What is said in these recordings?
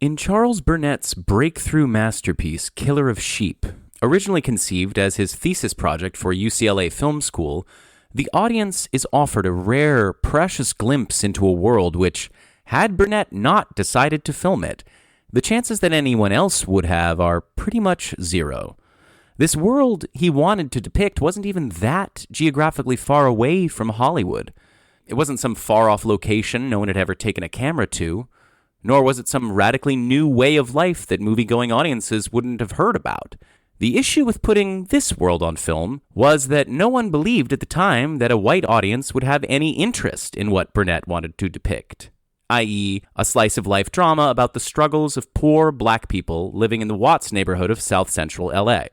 In Charles Burnett's breakthrough masterpiece, Killer of Sheep, originally conceived as his thesis project for UCLA Film School, the audience is offered a rare, precious glimpse into a world which, had Burnett not decided to film it, the chances that anyone else would have are pretty much zero. This world he wanted to depict wasn't even that geographically far away from Hollywood. It wasn't some far-off location no one had ever taken a camera to, nor was it some radically new way of life that movie-going audiences wouldn't have heard about. The issue with putting this world on film was that no one believed at the time that a white audience would have any interest in what Burnett wanted to depict, i.e., a slice-of-life drama about the struggles of poor black people living in the Watts neighborhood of South Central LA.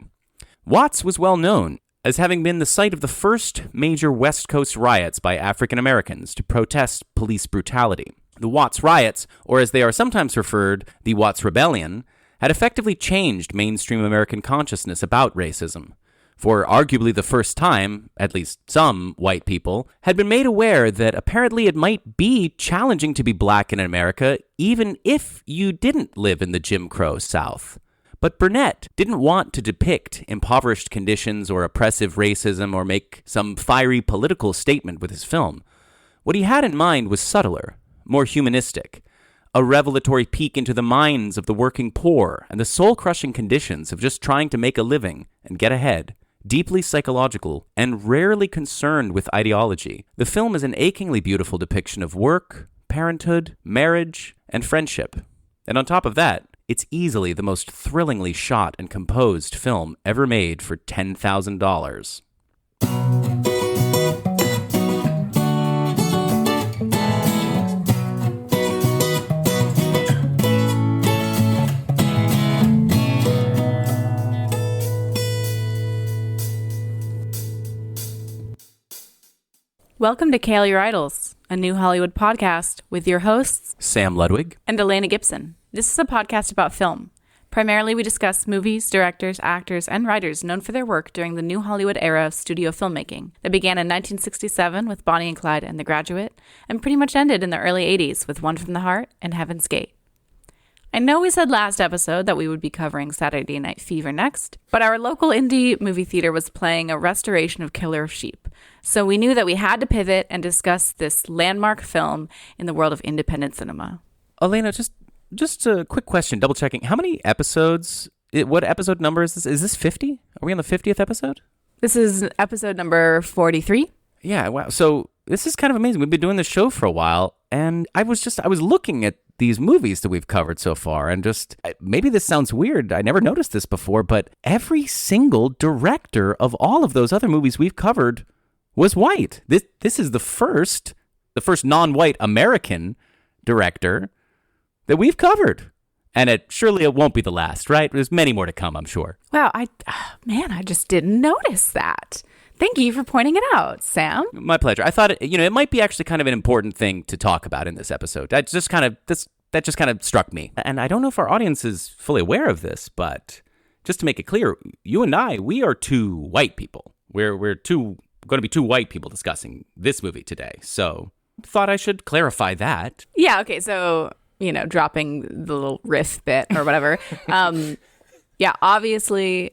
Watts was well known as having been the site of the first major West Coast riots by African Americans to protest police brutality. The Watts riots, or as they are sometimes referred, the Watts Rebellion, had effectively changed mainstream American consciousness about racism. For arguably the first time, at least some white people, had been made aware that apparently it might be challenging to be black in America even if you didn't live in the Jim Crow South. But Burnett didn't want to depict impoverished conditions or oppressive racism or make some fiery political statement with his film. What he had in mind was subtler, more humanistic, a revelatory peek into the minds of the working poor and the soul-crushing conditions of just trying to make a living and get ahead. Deeply psychological and rarely concerned with ideology, the film is an achingly beautiful depiction of work, parenthood, marriage, and friendship. And on top of that, it's easily the most thrillingly shot and composed film ever made for $10,000. Welcome to Kale Your Idols, a new Hollywood podcast with your hosts, Sam Ludwig and Elena Gibson. This is a podcast about film. Primarily, we discuss movies, directors, actors, and writers known for their work during the new Hollywood era of studio filmmaking that began in 1967 with Bonnie and Clyde and The Graduate, and pretty much ended in the early 80s with One from the Heart and Heaven's Gate. I know we said last episode that we would be covering Saturday Night Fever next, but our local indie movie theater was playing a restoration of Killer of Sheep, so we knew that we had to pivot and discuss this landmark film in the world of independent cinema. Elena, just a quick question, double checking. How many episodes, what episode number is this? Is this 50? Are we on the 50th episode? This is episode number 43. Yeah, wow. So this is kind of amazing. We've been doing this show for a while, and I was looking at these movies that we've covered so far, and maybe this sounds weird. I never noticed this before, but every single director of all of those other movies we've covered was white. This is the first non-white American director that we've covered. And surely it won't be the last, right? There's many more to come, I'm sure. Wow, I just didn't notice that. Thank you for pointing it out, Sam. My pleasure. I thought it might be actually kind of an important thing to talk about in this episode. That just kind of struck me. And I don't know if our audience is fully aware of this, but just to make it clear, you and I, we are two white people. We're going to be two white people discussing this movie today. So thought I should clarify that. Yeah, okay, so, dropping the little riff bit or whatever. Yeah, obviously,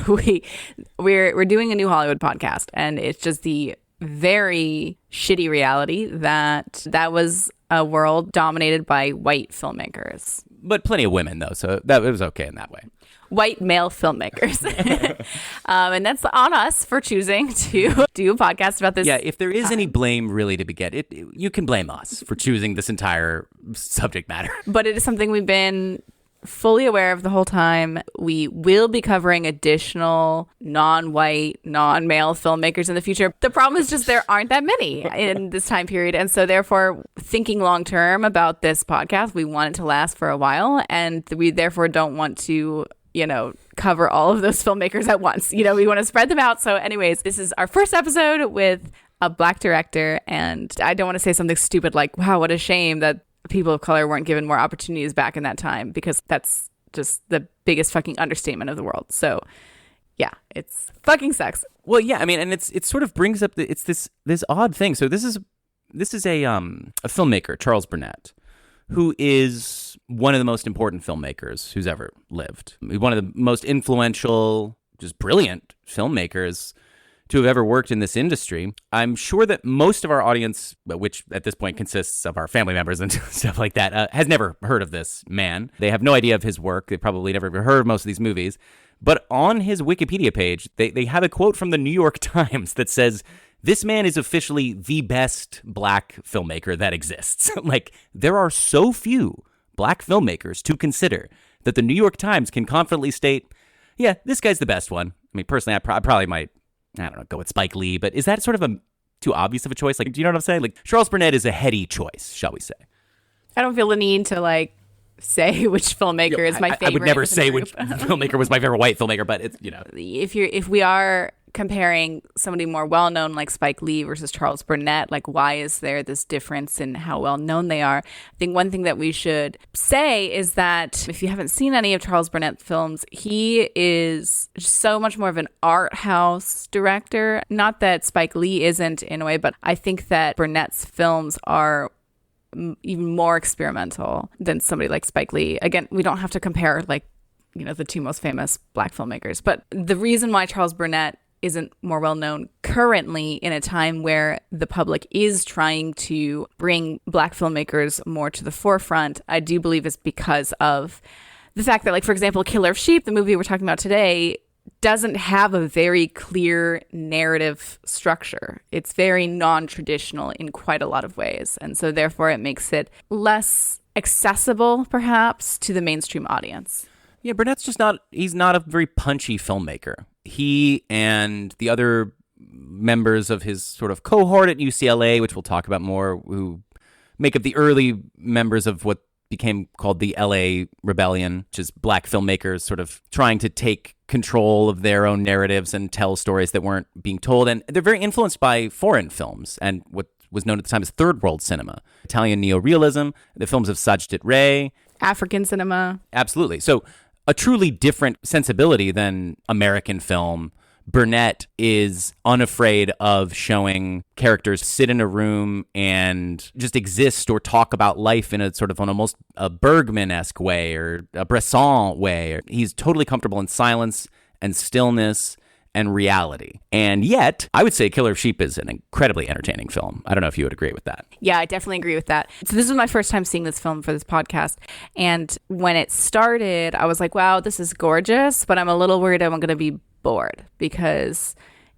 we're doing a new Hollywood podcast, and it's just the very shitty reality that was a world dominated by white filmmakers. But plenty of women, though, so it was okay in that way. White male filmmakers. And that's on us for choosing to do a podcast about this. Yeah, if there is any blame really to be get, you can blame us for choosing this entire subject matter. But it is something we've been fully aware of the whole time. We will be covering additional non-white, non-male filmmakers in the future. The problem is just there aren't that many in this time period. And so therefore, thinking long-term about this podcast, we want it to last for a while. And we therefore don't want to, cover all of those filmmakers at once. We want to spread them out. So anyways, this is our first episode with a Black director. And I don't want to say something stupid like, wow, what a shame that people of color weren't given more opportunities back in that time, because that's just the biggest fucking understatement of the world. So yeah, it's fucking sucks. Well, yeah, I mean, and it sort of brings up this odd thing. So this is a filmmaker, Charles Burnett, who is one of the most important filmmakers who's ever lived. One of the most influential, just brilliant filmmakers to have ever worked in this industry. I'm sure that most of our audience, which at this point consists of our family members and stuff like that, has never heard of this man. They have no idea of his work. They probably never heard of most of these movies. But on his Wikipedia page, they have a quote from the New York Times that says, "This man is officially the best black filmmaker that exists." Like, there are so few black filmmakers to consider that the New York Times can confidently state, yeah, this guy's the best one. I mean, personally, I probably might, I don't know, go with Spike Lee, but is that sort of too obvious of a choice? Like, do you know what I'm saying? Like, Charles Burnett is a heady choice, shall we say? I don't feel the need to say which filmmaker is my favorite. I would never say which filmmaker was my favorite white filmmaker, but it's, If we are comparing somebody more well-known like Spike Lee versus Charles Burnett, why is there this difference in how well-known they are? I think one thing that we should say is that if you haven't seen any of Charles Burnett's films, he is so much more of an art house director. Not that Spike Lee isn't in a way, but I think that Burnett's films are even more experimental than somebody like Spike Lee. Again, we don't have to compare the two most famous black filmmakers, but the reason why Charles Burnett isn't more well known currently in a time where the public is trying to bring black filmmakers more to the forefront, I do believe is because of the fact that, for example, Killer of Sheep, the movie we're talking about today, doesn't have a very clear narrative structure. It's very non-traditional in quite a lot of ways. And so therefore it makes it less accessible, perhaps, to the mainstream audience. Yeah, Burnett's he's not a very punchy filmmaker. He and the other members of his sort of cohort at UCLA, which we'll talk about more, who make up the early members of what became called the LA Rebellion, which is black filmmakers sort of trying to take control of their own narratives and tell stories that weren't being told. And they're very influenced by foreign films and what was known at the time as third world cinema, Italian neorealism, the films of Satyajit Ray. African cinema. Absolutely. So a truly different sensibility than American film. Burnett is unafraid of showing characters sit in a room and just exist or talk about life in a sort of an almost a Bergman-esque way or a Bresson way. He's totally comfortable in silence and stillness and reality. And yet, I would say Killer of Sheep is an incredibly entertaining film. I don't know if you would agree with that. Yeah, I definitely agree with that. So this was my first time seeing this film for this podcast. And when it started, I was like, wow, this is gorgeous, but I'm a little worried I'm going to be bored because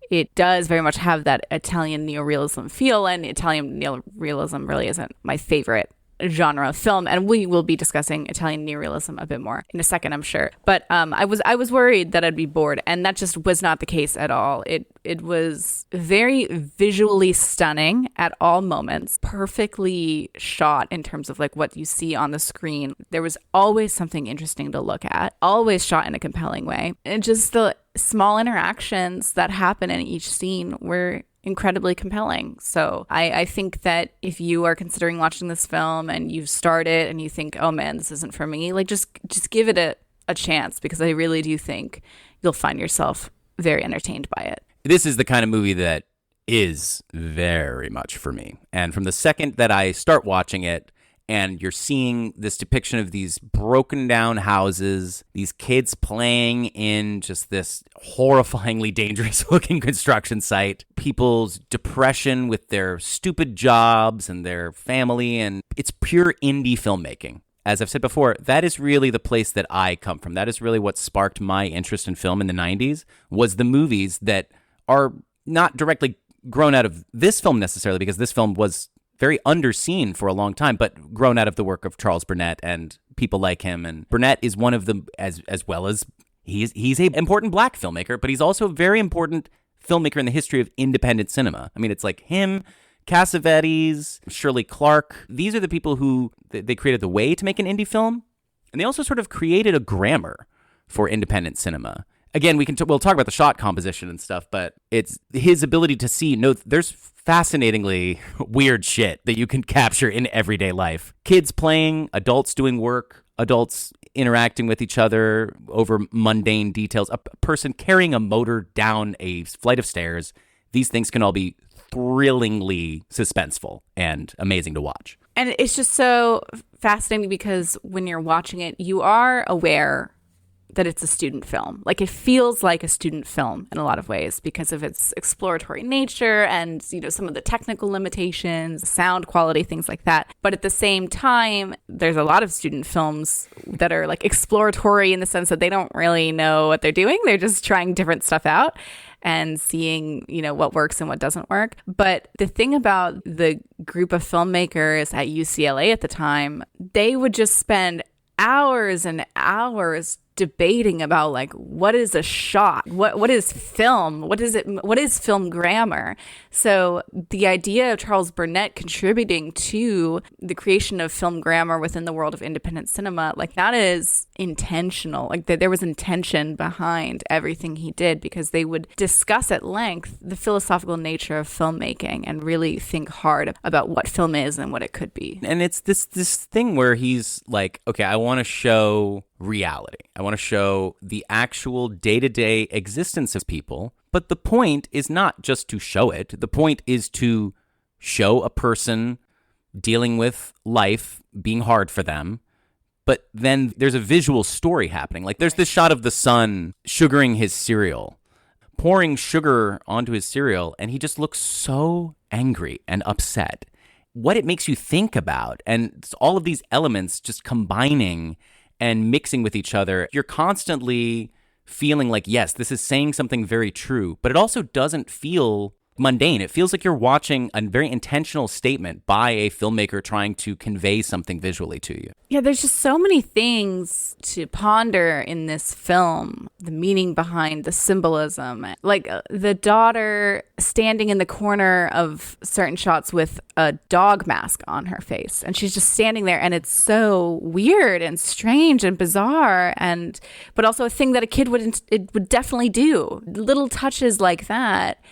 it does very much have that Italian neorealism feel, and Italian neorealism really isn't my favorite genre of film, and we will be discussing Italian neorealism a bit more in a second, I'm sure. But I was worried that I'd be bored, and that just was not the case at all. It was very visually stunning at all moments, perfectly shot in terms of what you see on the screen. There was always something interesting to look at, always shot in a compelling way, and just the small interactions that happen in each scene were incredibly compelling. So I think that if you are considering watching this film and you've started and you think, oh man, this isn't for me, just give it a chance, because I really do think you'll find yourself very entertained by it. This is the kind of movie that is very much for me. And from the second that I start watching it, and you're seeing this depiction of these broken down houses, these kids playing in just this horrifyingly dangerous looking construction site, people's depression with their stupid jobs and their family, and it's pure indie filmmaking. As I've said before, that is really the place that I come from. That is really what sparked my interest in film in the 90s, was the movies that are not directly grown out of this film necessarily, because this film was very underseen for a long time, but grown out of the work of Charles Burnett and people like him. And Burnett is one of them, as well as he's an important black filmmaker, but he's also a very important filmmaker in the history of independent cinema. I mean, it's like him, Cassavetes, Shirley Clark. These are the people who they created the way to make an indie film, and they also sort of created a grammar for independent cinema. Again, we'll talk about the shot composition and stuff, but it's his ability to see, there's fascinatingly weird shit that you can capture in everyday life. Kids playing, adults doing work, adults interacting with each other over mundane details, a person carrying a motor down a flight of stairs. These things can all be thrillingly suspenseful and amazing to watch. And it's just so fascinating because when you're watching it, you are aware that it's a student film. Like, it feels like a student film in a lot of ways because of its exploratory nature and, you know, some of the technical limitations, sound quality, things like that. But at the same time, there's a lot of student films that are like exploratory in the sense that they don't really know what they're doing. They're just trying different stuff out and seeing, you know, what works and what doesn't work. But the thing about the group of filmmakers at UCLA at the time, they would just spend hours and hours debating about, like, what is a shot, what is film, what is film grammar. So the idea of Charles Burnett contributing to the creation of film grammar within the world of independent cinema, like, that is intentional. Like, there was intention behind everything he did, because they would discuss at length the philosophical nature of filmmaking and really think hard about what film is and what it could be. And it's this thing where he's like, okay, I want to show reality. I want to show the actual day-to-day existence of people. But the point is not just to show it. The point is to show a person dealing with life being hard for them. But then there's a visual story happening. Like, there's this shot of the son sugaring his cereal, pouring sugar onto his cereal, and he just looks so angry and upset. What it makes you think about, and all of these elements just combining and mixing with each other, you're constantly feeling like, yes, this is saying something very true, but it also doesn't feel mundane. It feels like you're watching a very intentional statement by a filmmaker trying to convey something visually to you. Yeah, there's just so many things to ponder in this film. The meaning behind the symbolism. Like the daughter standing in the corner of certain shots with a dog mask on her face. And she's just standing there, and it's so weird and strange and bizarre, but also a thing that a kid would definitely do. Little touches like that.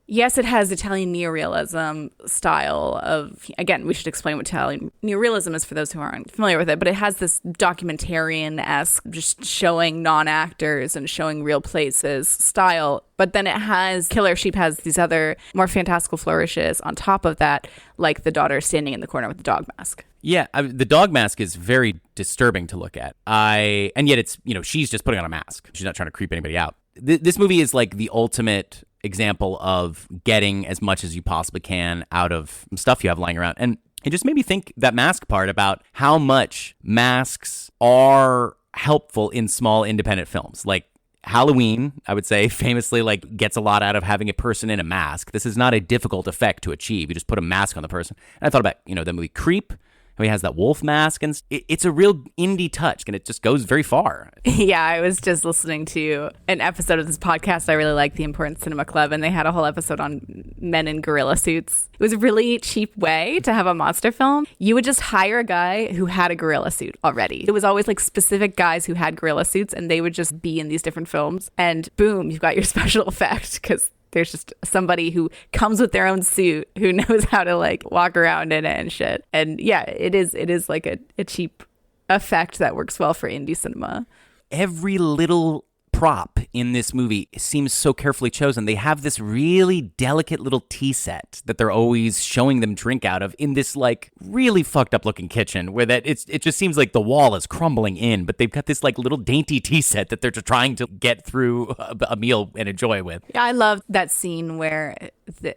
Yes, it has Italian neorealism style of, again, we should explain what Italian neorealism is for those who aren't familiar with it, but it has this documentarian-esque, just showing non-actors and showing real places style. But then it has, Killer Sheep has these other more fantastical flourishes on top of that, like the daughter standing in the corner with the dog mask. Yeah, the dog mask is very disturbing to look at. And yet it's, you know, she's just putting on a mask. She's not trying to creep anybody out. This movie is like the ultimate example of getting as much as you possibly can out of stuff you have lying around. And it just made me think, that mask part, about how much masks are helpful in small independent films. Like Halloween, I would say, famously, like, gets a lot out of having a person in a mask. This is not a difficult effect to achieve. You just put a mask on the person. And I thought about, you know, the movie Creep, how he has that wolf mask, and it's a real indie touch, and it just goes very far. Yeah, I was just listening to an episode of this podcast I really like, The Important Cinema Club, and they had a whole episode on men in gorilla suits. It was a really cheap way to have a monster film. You would just hire a guy who had a gorilla suit already. It was always like specific guys who had gorilla suits, and they would just be in these different films, and boom, you've got your special effect, because there's just somebody who comes with their own suit who knows how to, like, walk around in it and shit. And yeah, it is like a cheap effect that works well for indie cinema. Every little prop in this movie seems so carefully chosen. They have this really delicate little tea set that they're always showing them drink out of in this, like, really fucked up looking kitchen, where it just seems like the wall is crumbling in, but they've got this, like, little dainty tea set that they're just trying to get through a meal and enjoy with. Yeah, I love that scene where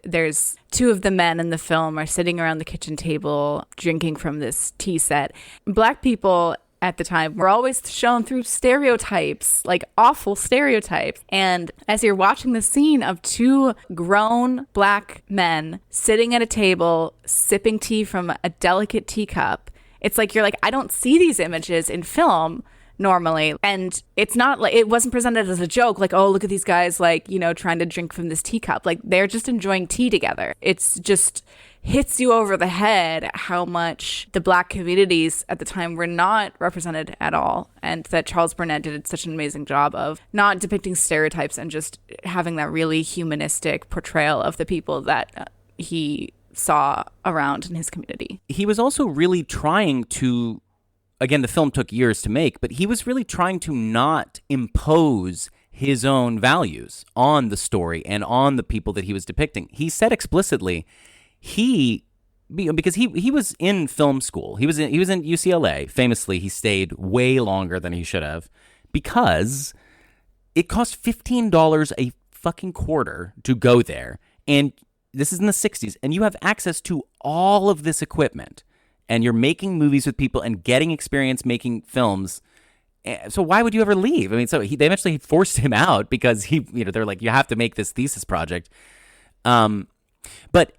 there's two of the men in the film are sitting around the kitchen table drinking from this tea set. Black people at the time were always shown through stereotypes, like awful stereotypes. And as you're watching the scene of two grown black men sitting at a table, sipping tea from a delicate teacup, it's like, you're like, I don't see these images in film normally. And it's not like, it wasn't presented as a joke, like, oh, look at these guys, like, you know, trying to drink from this teacup. Like, they're just enjoying tea together. It's just hits you over the head how much the black communities at the time were not represented at all, and that Charles Burnett did such an amazing job of not depicting stereotypes and just having that really humanistic portrayal of the people that he saw around in his community. He was also really trying to, again, the film took years to make, but he was really trying to not impose his own values on the story and on the people that he was depicting. He said explicitly, he because he was in film school. He was in UCLA. Famously, he stayed way longer than he should have because it cost $15 a fucking quarter to go there. And this is in the 60s, and you have access to all of this equipment, and you're making movies with people and getting experience making films. So why would you ever leave? I mean, so they eventually forced him out because they're like, you have to make this thesis project. But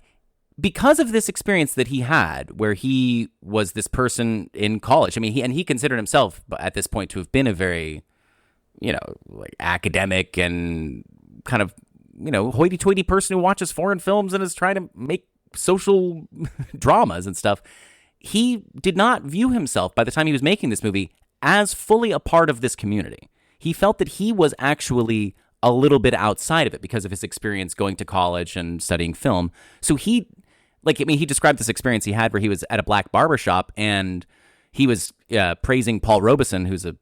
because of this experience that he had, where he was this person in college, I mean, he considered himself at this point to have been a very, like academic and kind of, hoity-toity person who watches foreign films and is trying to make social dramas and stuff. He did not view himself, by the time he was making this movie, as fully a part of this community. He felt that he was actually a little bit outside of it because of his experience going to college and studying film. So he described this experience he had where he was at a black barbershop and he was praising Paul Robeson, who's a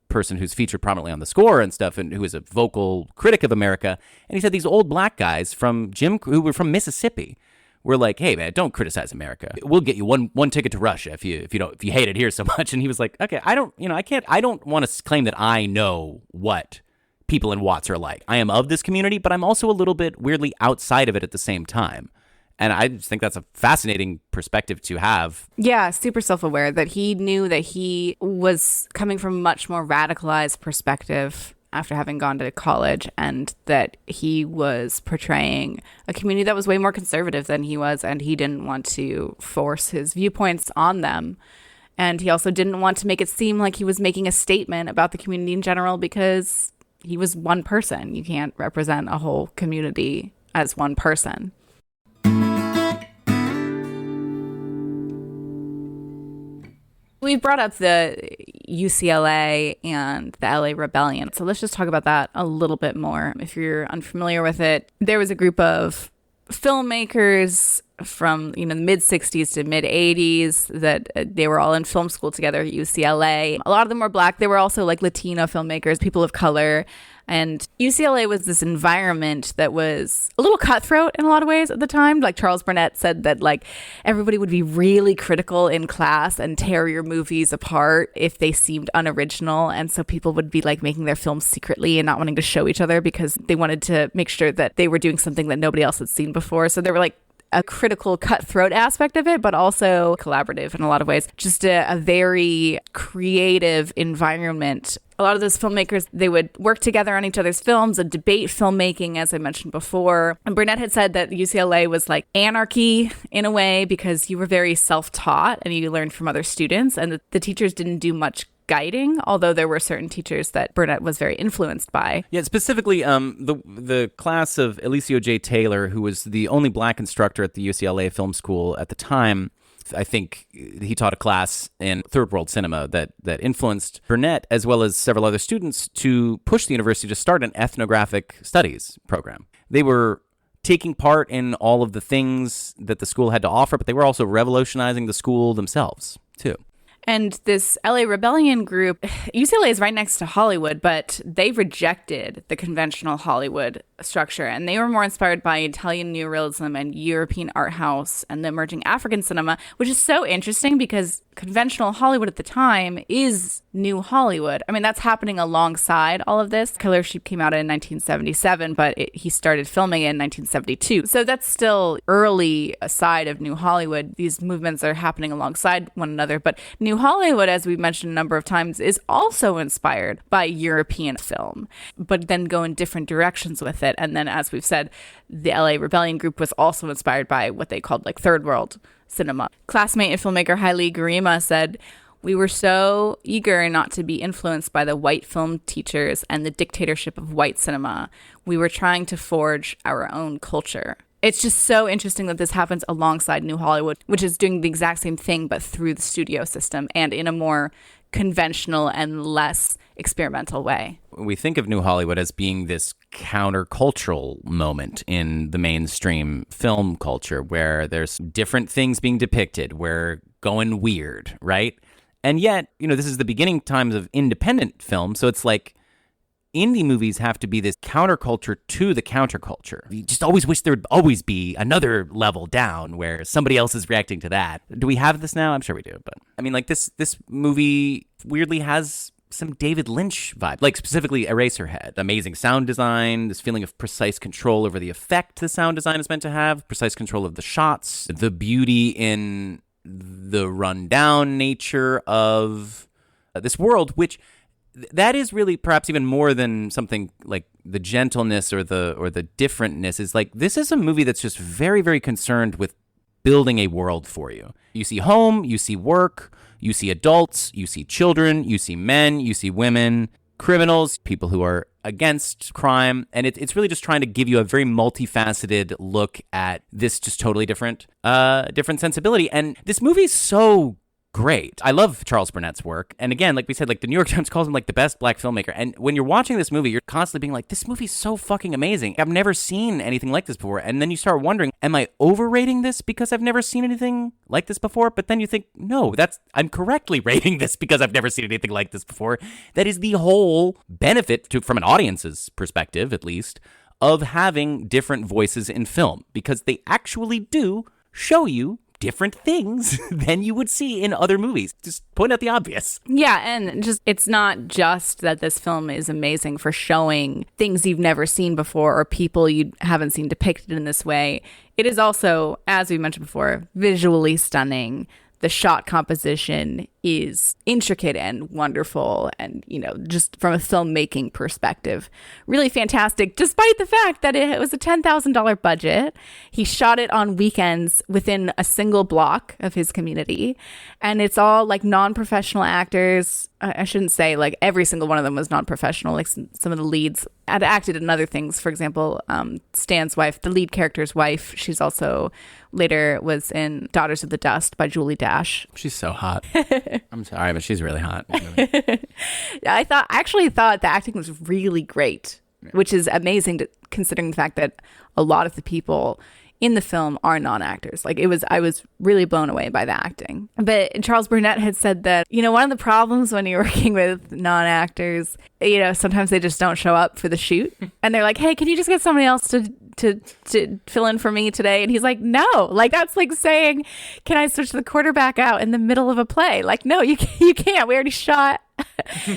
person who's featured prominently on the score and stuff, and who is a vocal critic of America. And he said these old black guys who were from Mississippi were like, "Hey man, don't criticize America. We'll get you one ticket to Russia if you hate it here so much." And he was like, "Okay, I don't want to claim that I know what people in Watts are like. I am of this community, but I'm also a little bit weirdly outside of it at the same time." And I just think that's a fascinating perspective to have. Yeah, super self-aware that he knew that he was coming from a much more radicalized perspective after having gone to college, and that he was portraying a community that was way more conservative than he was, and he didn't want to force his viewpoints on them. And he also didn't want to make it seem like he was making a statement about the community in general because he was one person. You can't represent a whole community as one person. We brought up the UCLA and the LA Rebellion. So let's just talk about that a little bit more. If you're unfamiliar with it, there was a group of filmmakers from the mid 60s to mid 80s that they were all in film school together at UCLA. A lot of them were black. They were also like Latino filmmakers, people of color. And UCLA was this environment that was a little cutthroat in a lot of ways at the time. Like Charles Burnett said that like everybody would be really critical in class and tear your movies apart if they seemed unoriginal. And so people would be like making their films secretly and not wanting to show each other because they wanted to make sure that they were doing something that nobody else had seen before. So they were like a critical cutthroat aspect of it, but also collaborative in a lot of ways. Just a very creative environment. A lot of those filmmakers, they would work together on each other's films and debate filmmaking, as I mentioned before. And Burnett had said that UCLA was like anarchy in a way because you were very self-taught and you learned from other students, and the teachers didn't do much guiding, although there were certain teachers that Burnett was very influenced by. Yeah, specifically the class of Eliseo J. Taylor, who was the only black instructor at the UCLA Film School at the time. I think he taught a class in third world cinema that influenced Burnett as well as several other students to push the university to start an ethnographic studies program. They were taking part in all of the things that the school had to offer, but they were also revolutionizing the school themselves, too. And this LA Rebellion group, UCLA is right next to Hollywood, but they rejected the conventional Hollywood structure. And they were more inspired by Italian neorealism and European art house and the emerging African cinema, which is so interesting because conventional Hollywood at the time is new Hollywood. I mean, that's happening alongside all of this. Killer Sheep came out in 1977, but he started filming in 1972. So that's still early side of new Hollywood. These movements are happening alongside one another. But new Hollywood, as we've mentioned a number of times, is also inspired by European film, but then go in different directions with it. And then, as we've said, the LA Rebellion group was also inspired by what they called like third world cinema. Classmate and filmmaker Haile Garima said, "We were so eager not to be influenced by the white film teachers and the dictatorship of white cinema. We were trying to forge our own culture." It's just so interesting that this happens alongside New Hollywood, which is doing the exact same thing, but through the studio system and in a more conventional and less experimental way. We think of New Hollywood as being this countercultural moment in the mainstream film culture where there's different things being depicted. We're going weird, right? And yet, this is the beginning times of independent film. So it's like indie movies have to be this counterculture to the counterculture. You just always wish there would always be another level down where somebody else is reacting to that. Do we have this now? I'm sure we do. But I mean, like this movie weirdly has some David Lynch vibe, like specifically Eraserhead. Amazing sound design, this feeling of precise control over the effect the sound design is meant to have, precise control of the shots, the beauty in the rundown nature of this world, which that is really perhaps even more than something like the gentleness or the differentness. Is like, this is a movie that's just very, very concerned with building a world for you. You see home, you see work, you see adults, you see children, you see men, you see women, criminals, people who are against crime. And it's really just trying to give you a very multifaceted look at this just totally different sensibility. And this movie is so great. I love Charles Burnett's work. And again, like we said, like the New York Times calls him like the best black filmmaker. And when you're watching this movie, you're constantly being like, this movie's so fucking amazing. I've never seen anything like this before. And then you start wondering, am I overrating this because I've never seen anything like this before? But then you think, no, I'm correctly rating this because I've never seen anything like this before. That is the whole benefit from an audience's perspective, at least, of having different voices in film, because they actually do show you different things than you would see in other movies. Just point out the obvious. Yeah, and just it's not just that this film is amazing for showing things you've never seen before or people you haven't seen depicted in this way. It is also, as we mentioned before, visually stunning. The shot composition is intricate and wonderful, and, you know, just from a filmmaking perspective, really fantastic, despite the fact that it was a $10,000 budget. He shot it on weekends within a single block of his community, and it's all like non-professional actors. I shouldn't say like every single one of them was non-professional. Like some of the leads had acted in other things. For example, Stan's wife, the lead character's wife, she's also later was in Daughters of the Dust by Julie Dash. She's so hot. I'm sorry, but she's really hot. I actually thought the acting was really great, which is amazing considering the fact that a lot of the people in the film are non-actors. Like I was really blown away by the acting. But Charles Burnett had said that, you know, one of the problems when you're working with non-actors, you know, sometimes they just don't show up for the shoot. And they're like, hey, can you just get somebody else to fill in for me today? And he's like, no, like that's like saying, can I switch the quarterback out in the middle of a play? Like, no, you can't. We already shot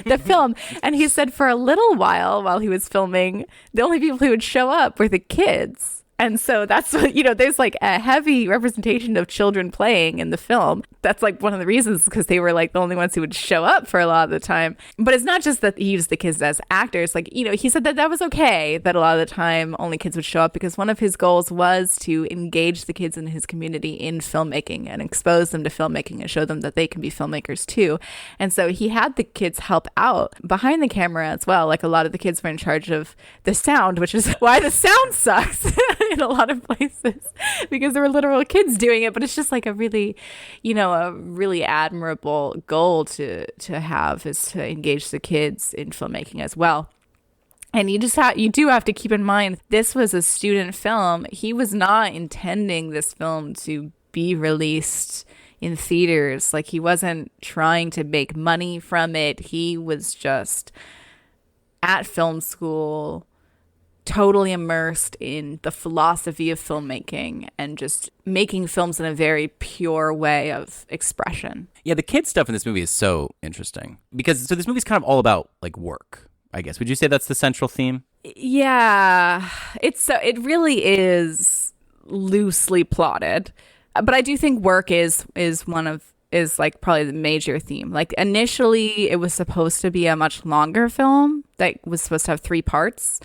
the film. And he said for a little while he was filming, the only people who would show up were the kids. And so that's what, you know, there's like a heavy representation of children playing in the film. That's like one of the reasons, because they were like the only ones who would show up for a lot of the time. But it's not just that he used the kids as actors. Like, you know, he said that was okay that a lot of the time only kids would show up, because one of his goals was to engage the kids in his community in filmmaking and expose them to filmmaking and show them that they can be filmmakers too. And so he had the kids help out behind the camera as well. Like a lot of the kids were in charge of the sound, which is why the sound sucks in a lot of places, because there were literal kids doing it. But it's just like a really, you know, a really admirable goal to have, is to engage the kids in filmmaking as well. And you do have to keep in mind, this was a student film. He was not intending this film to be released in theaters. Like, he wasn't trying to make money from it. He was just at film school, totally immersed in the philosophy of filmmaking and just making films in a very pure way of expression. Yeah, the kid stuff in this movie is so interesting, because this movie's kind of all about like work, I guess. Would you say that's the central theme? Yeah, it really is loosely plotted, but I do think work is like probably the major theme. Like, initially it was supposed to be a much longer film that was supposed to have 3 parts.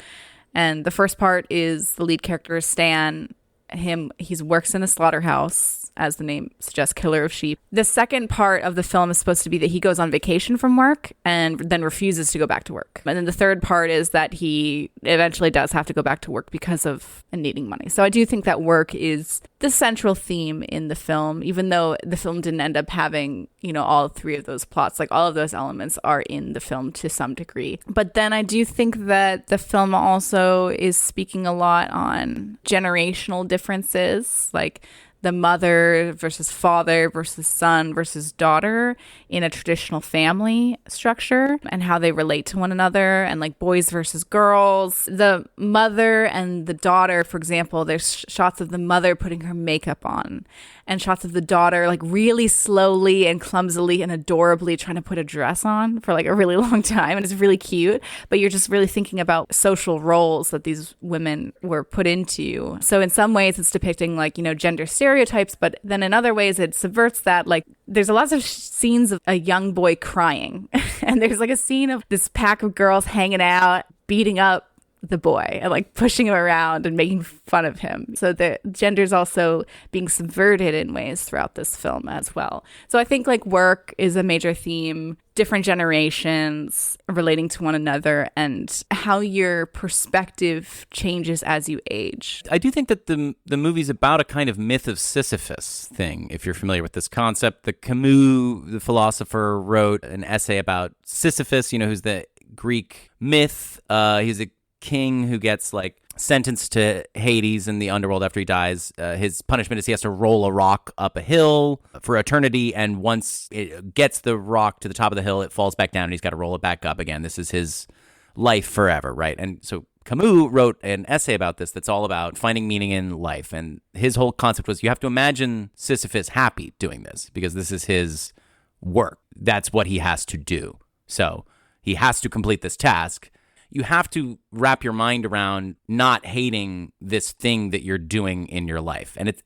And the first part is the lead character, Stan. He works in a slaughterhouse, as the name suggests, killer of sheep. The second part of the film is supposed to be that he goes on vacation from work and then refuses to go back to work. And then the third part is that he eventually does have to go back to work because of needing money. So I do think that work is the central theme in the film, even though the film didn't end up having, you know, all 3 of those plots. Like, all of those elements are in the film to some degree. But then I do think that the film also is speaking a lot on generational differences. Like, the mother versus father versus son versus daughter in a traditional family structure and how they relate to one another, and like boys versus girls. The mother and the daughter, for example, there's shots of the mother putting her makeup on and shots of the daughter like really slowly and clumsily and adorably trying to put a dress on for like a really long time. And it's really cute, but you're just really thinking about social roles that these women were put into. So in some ways it's depicting like, you know, gender stereotypes, but then in other ways it subverts that. Like there's lots of scenes of a young boy crying and there's like a scene of this pack of girls hanging out, beating up the boy and like pushing him around and making fun of him. So the gender's also being subverted in ways throughout this film as well. So I think like work is a major theme, different generations relating to one another, and how your perspective changes as you age. I do think that the movie's about a kind of myth of Sisyphus thing, if you're familiar with this concept. The Camus, the philosopher, wrote an essay about Sisyphus, you know, who's the Greek myth. He's a king who gets like sentenced to Hades in the underworld after he dies. His punishment is he has to roll a rock up a hill for eternity, and once it gets the rock to the top of the hill, it falls back down and he's got to roll it back up again. This is his life forever, right? And so Camus wrote an essay about this that's all about finding meaning in life, and his whole concept was you have to imagine Sisyphus happy doing this because this is his work. That's what he has to do. So he has to complete this task. You have to wrap your mind around not hating this thing that you're doing in your life. And this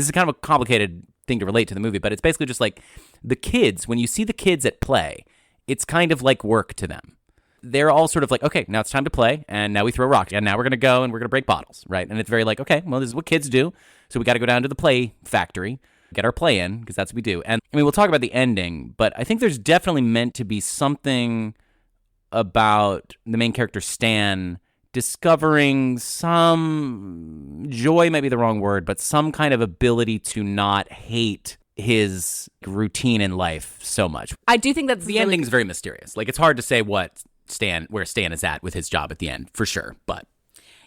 is kind of a complicated thing to relate to the movie, but it's basically just like the kids, when you see the kids at play, it's kind of like work to them. They're all sort of like, okay, now it's time to play, and now we throw rocks, and now we're going to go and we're going to break bottles, right? And it's very like, okay, well, this is what kids do, so we got to go down to the play factory, get our play in, because that's what we do. And I mean, we'll talk about the ending, but I think there's definitely meant to be something about the main character Stan discovering some joy, might be the wrong word, but some kind of ability to not hate his routine in life so much. I do think that's the ending's very mysterious. Like it's hard to say where Stan is at with his job at the end, for sure. But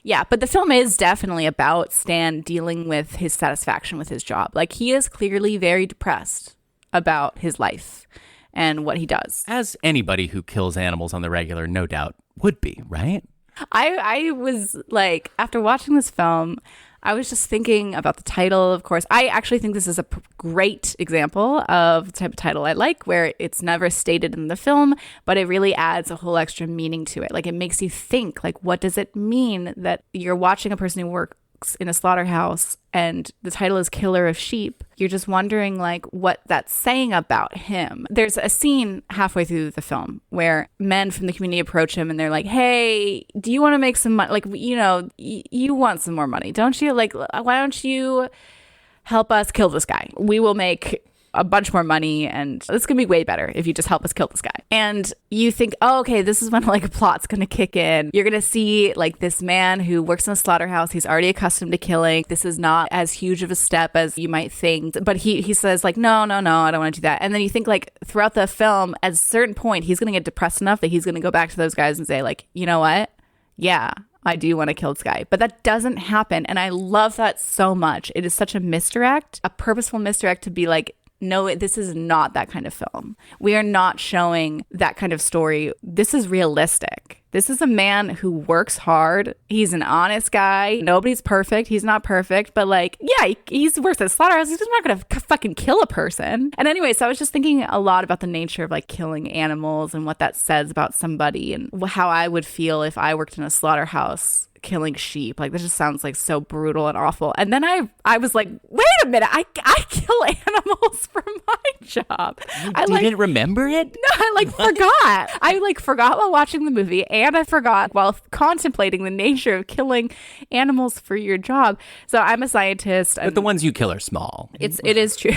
yeah, but the film is definitely about Stan dealing with his satisfaction with his job. Like he is clearly very depressed about his life and what he does. As anybody who kills animals on the regular, no doubt, would be, right? I was like, after watching this film, I was just thinking about the title, of course. I actually think this is a great example of the type of title I like, where it's never stated in the film, but it really adds a whole extra meaning to it. Like it makes you think, like, what does it mean that you're watching a person who works in a slaughterhouse and the title is Killer of Sheep? You're just wondering like what that's saying about him. There's a scene halfway through the film where men from the community approach him and they're like, hey, do you want to make some money? Like, you know, you want some more money, don't you? Like, why don't you help us kill this guy? We will make a bunch more money, and it's gonna be way better if you just help us kill this guy. And you think, oh, okay, this is when like a plot's gonna kick in. You're gonna see like this man who works in a slaughterhouse. He's already accustomed to killing. This is not as huge of a step as you might think. But he says like, no, I don't want to do that. And then you think like throughout the film, at a certain point, he's gonna get depressed enough that he's gonna go back to those guys and say like, you know what? Yeah, I do want to kill this guy. But that doesn't happen. And I love that so much. It is such a misdirect, a purposeful misdirect to be like, no, this is not that kind of film. We are not showing that kind of story. This is realistic. This is a man who works hard. He's an honest guy. Nobody's perfect. He's not perfect. But like, yeah, he's works at a slaughterhouse. He's not going to fucking kill a person. And anyway, so I was just thinking a lot about the nature of like killing animals and what that says about somebody and how I would feel if I worked in a slaughterhouse killing sheep. Like, this just sounds like so brutal and awful. And then I was like, wait a minute, I kill animals for my job. I didn't remember it? No, I forgot. I forgot while watching the movie, and I forgot while contemplating the nature of killing animals for your job. So I'm a scientist. But the ones you kill are small. It is true.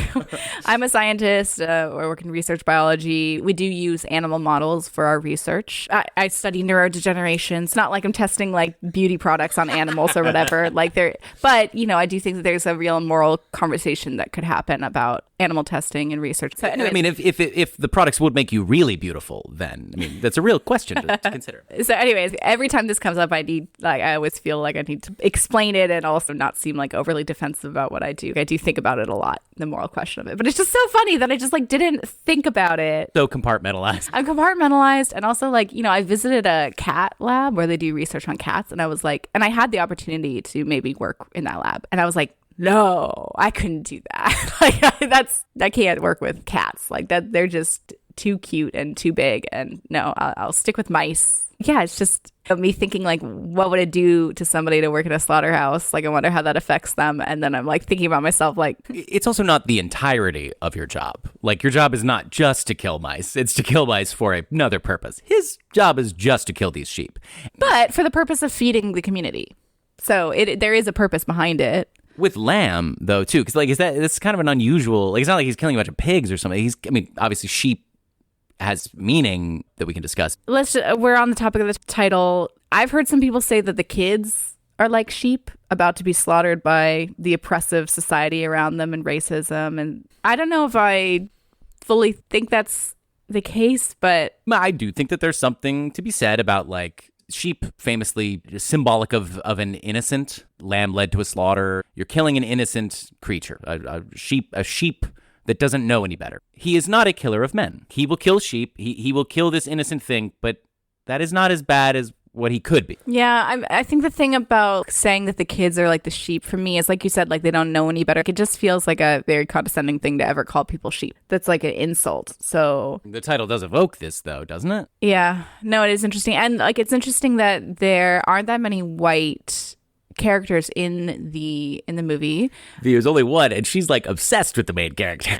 I'm a scientist. I work in research biology. We do use animal models for our research. I study neurodegeneration. It's not like I'm testing like beauty beauty products on animals or whatever. But I do think that there's a real moral conversation that could happen about animal testing and research. So anyways, I mean, if the products would make you really beautiful, then that's a real question to consider. So anyways, every time this comes up, I always feel like I need to explain it and also not seem like overly defensive about what I do. I do think about it a lot, the moral question of it. But it's just so funny that I just didn't think about it. So compartmentalized. I'm compartmentalized. And also I visited a cat lab where they do research on cats. And I was like, and I had the opportunity to maybe work in that lab. And I was like, no, I couldn't do that. I can't work with cats like that. They're just too cute and too big. And no, I'll stick with mice. Yeah, it's just me thinking what would it do to somebody to work in a slaughterhouse? I wonder how that affects them. And then I'm thinking about myself it's also not the entirety of your job. Your job is not just to kill mice. It's to kill mice for another purpose. His job is just to kill these sheep. But for the purpose of feeding the community. So there is a purpose behind it. With lamb, though, too, because it's kind of an unusual. It's not like he's killing a bunch of pigs or something. Obviously, sheep has meaning that we can discuss. We're on the topic of the title. I've heard some people say that the kids are like sheep about to be slaughtered by the oppressive society around them and racism. And I don't know if I fully think that's the case, but I do think that there's something to be said about sheep, famously symbolic of an innocent. Lamb led to a slaughter. You're killing an innocent creature, a sheep that doesn't know any better. He is not a killer of men. He will kill sheep. He will kill this innocent thing, but that is not as bad as what he could be. Yeah, I think the thing about saying that the kids are like the sheep for me is, like you said, they don't know any better. It just feels like a very condescending thing to ever call people sheep. That's an insult. So the title does evoke this, though, doesn't it? Yeah. No, it is interesting. And it's interesting that there aren't that many white characters in the movie. There's only one, and she's obsessed with the main character.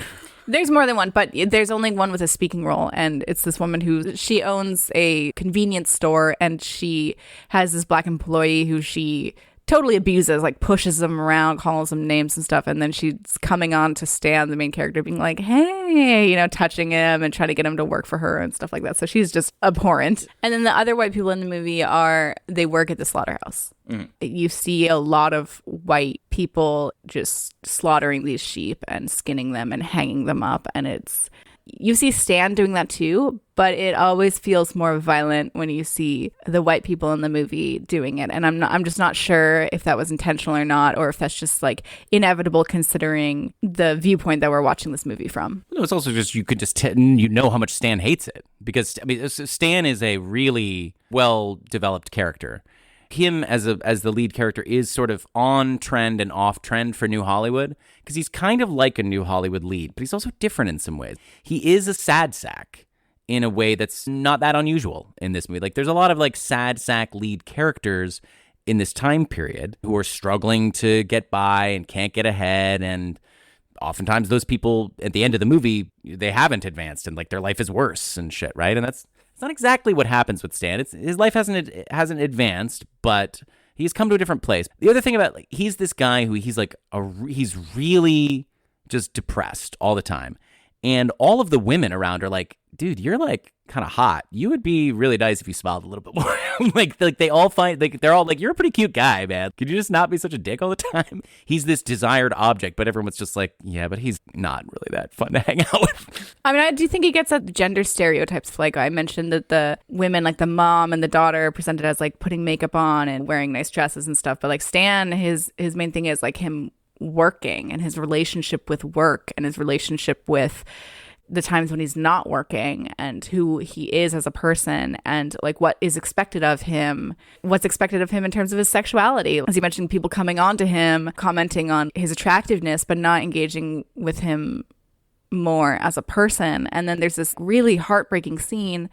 There's more than one, but there's only one with a speaking role, and it's this woman she owns a convenience store, and she has this black employee who she totally abuses, pushes him around, calls him names and stuff, and then she's coming on to Stan, the main character, being like, hey, touching him and trying to get him to work for her and stuff like that. So she's just abhorrent. And then the other white people in the movie they work at the slaughterhouse. You see a lot of white people just slaughtering these sheep and skinning them and hanging them up. And you see Stan doing that too, but it always feels more violent when you see the white people in the movie doing it. And I'm just not sure if that was intentional or not, or if that's just inevitable considering the viewpoint that we're watching this movie from. No, it's also just you could just you know how much Stan hates it, because Stan is a really well-developed character. Him as the lead character is sort of on trend and off trend for New Hollywood, because he's kind of like a New Hollywood lead, but he's also different in some ways. He is a sad sack in a way that's not that unusual in this movie. There's a lot of sad sack lead characters in this time period who are struggling to get by and can't get ahead, and oftentimes those people at the end of the movie, they haven't advanced and their life is worse and shit, right? And it's not exactly what happens with Stan. His life hasn't advanced, but he's come to a different place. The other thing about he's this guy who he's really just depressed all the time, and all of the women around are like, dude, you're kind of hot. You would be really nice if you smiled a little bit more. They all find they're all like, you're a pretty cute guy, man. Could you just not be such a dick all the time? He's this desired object, but everyone's just like, yeah, but he's not really that fun to hang out with. I mean, I do think he gets at gender stereotypes. I mentioned that the women, the mom and the daughter, are presented as putting makeup on and wearing nice dresses and stuff. But Stan, his main thing is him working and his relationship with work and his relationship with the times when he's not working and who he is as a person and what is expected of him, what's expected of him in terms of his sexuality. As you mentioned, people coming on to him, commenting on his attractiveness, but not engaging with him more as a person. And then there's this really heartbreaking scene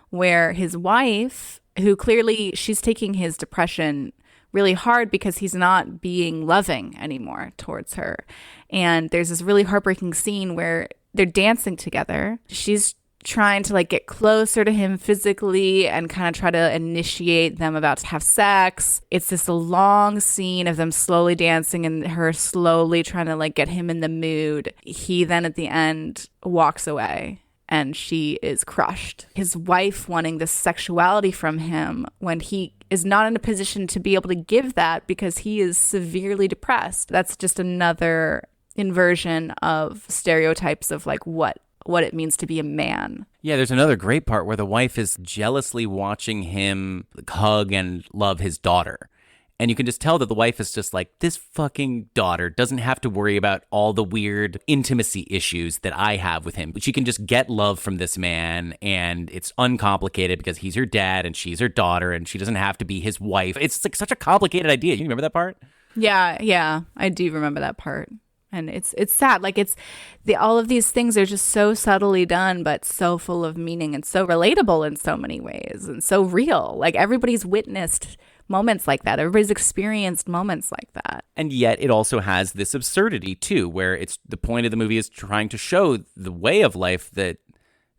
where his wife, who clearly she's taking his depression really hard because he's not being loving anymore towards her. And there's this really heartbreaking scene where they're dancing together. She's trying to get closer to him physically and kind of try to initiate them about to have sex. It's this long scene of them slowly dancing and her slowly trying to get him in the mood. He then at the end walks away and she is crushed. His wife wanting this sexuality from him when he is not in a position to be able to give that because he is severely depressed. That's just another inversion of stereotypes of like what it means to be a man. Yeah, there's another great part where the wife is jealously watching him hug and love his daughter. And you can just tell that the wife is just like, this fucking daughter doesn't have to worry about all the weird intimacy issues that I have with him. But she can just get love from this man, and it's uncomplicated because he's her dad and she's her daughter, and she doesn't have to be his wife. It's like such a complicated idea. You remember that part? Yeah, I do remember that part. And it's sad. Like all of these things are just so subtly done, but so full of meaning and so relatable in so many ways and so real. Like everybody's witnessed moments like that. Everybody's experienced moments like that. And yet it also has this absurdity too, where it's the point of the movie is trying to show the way of life that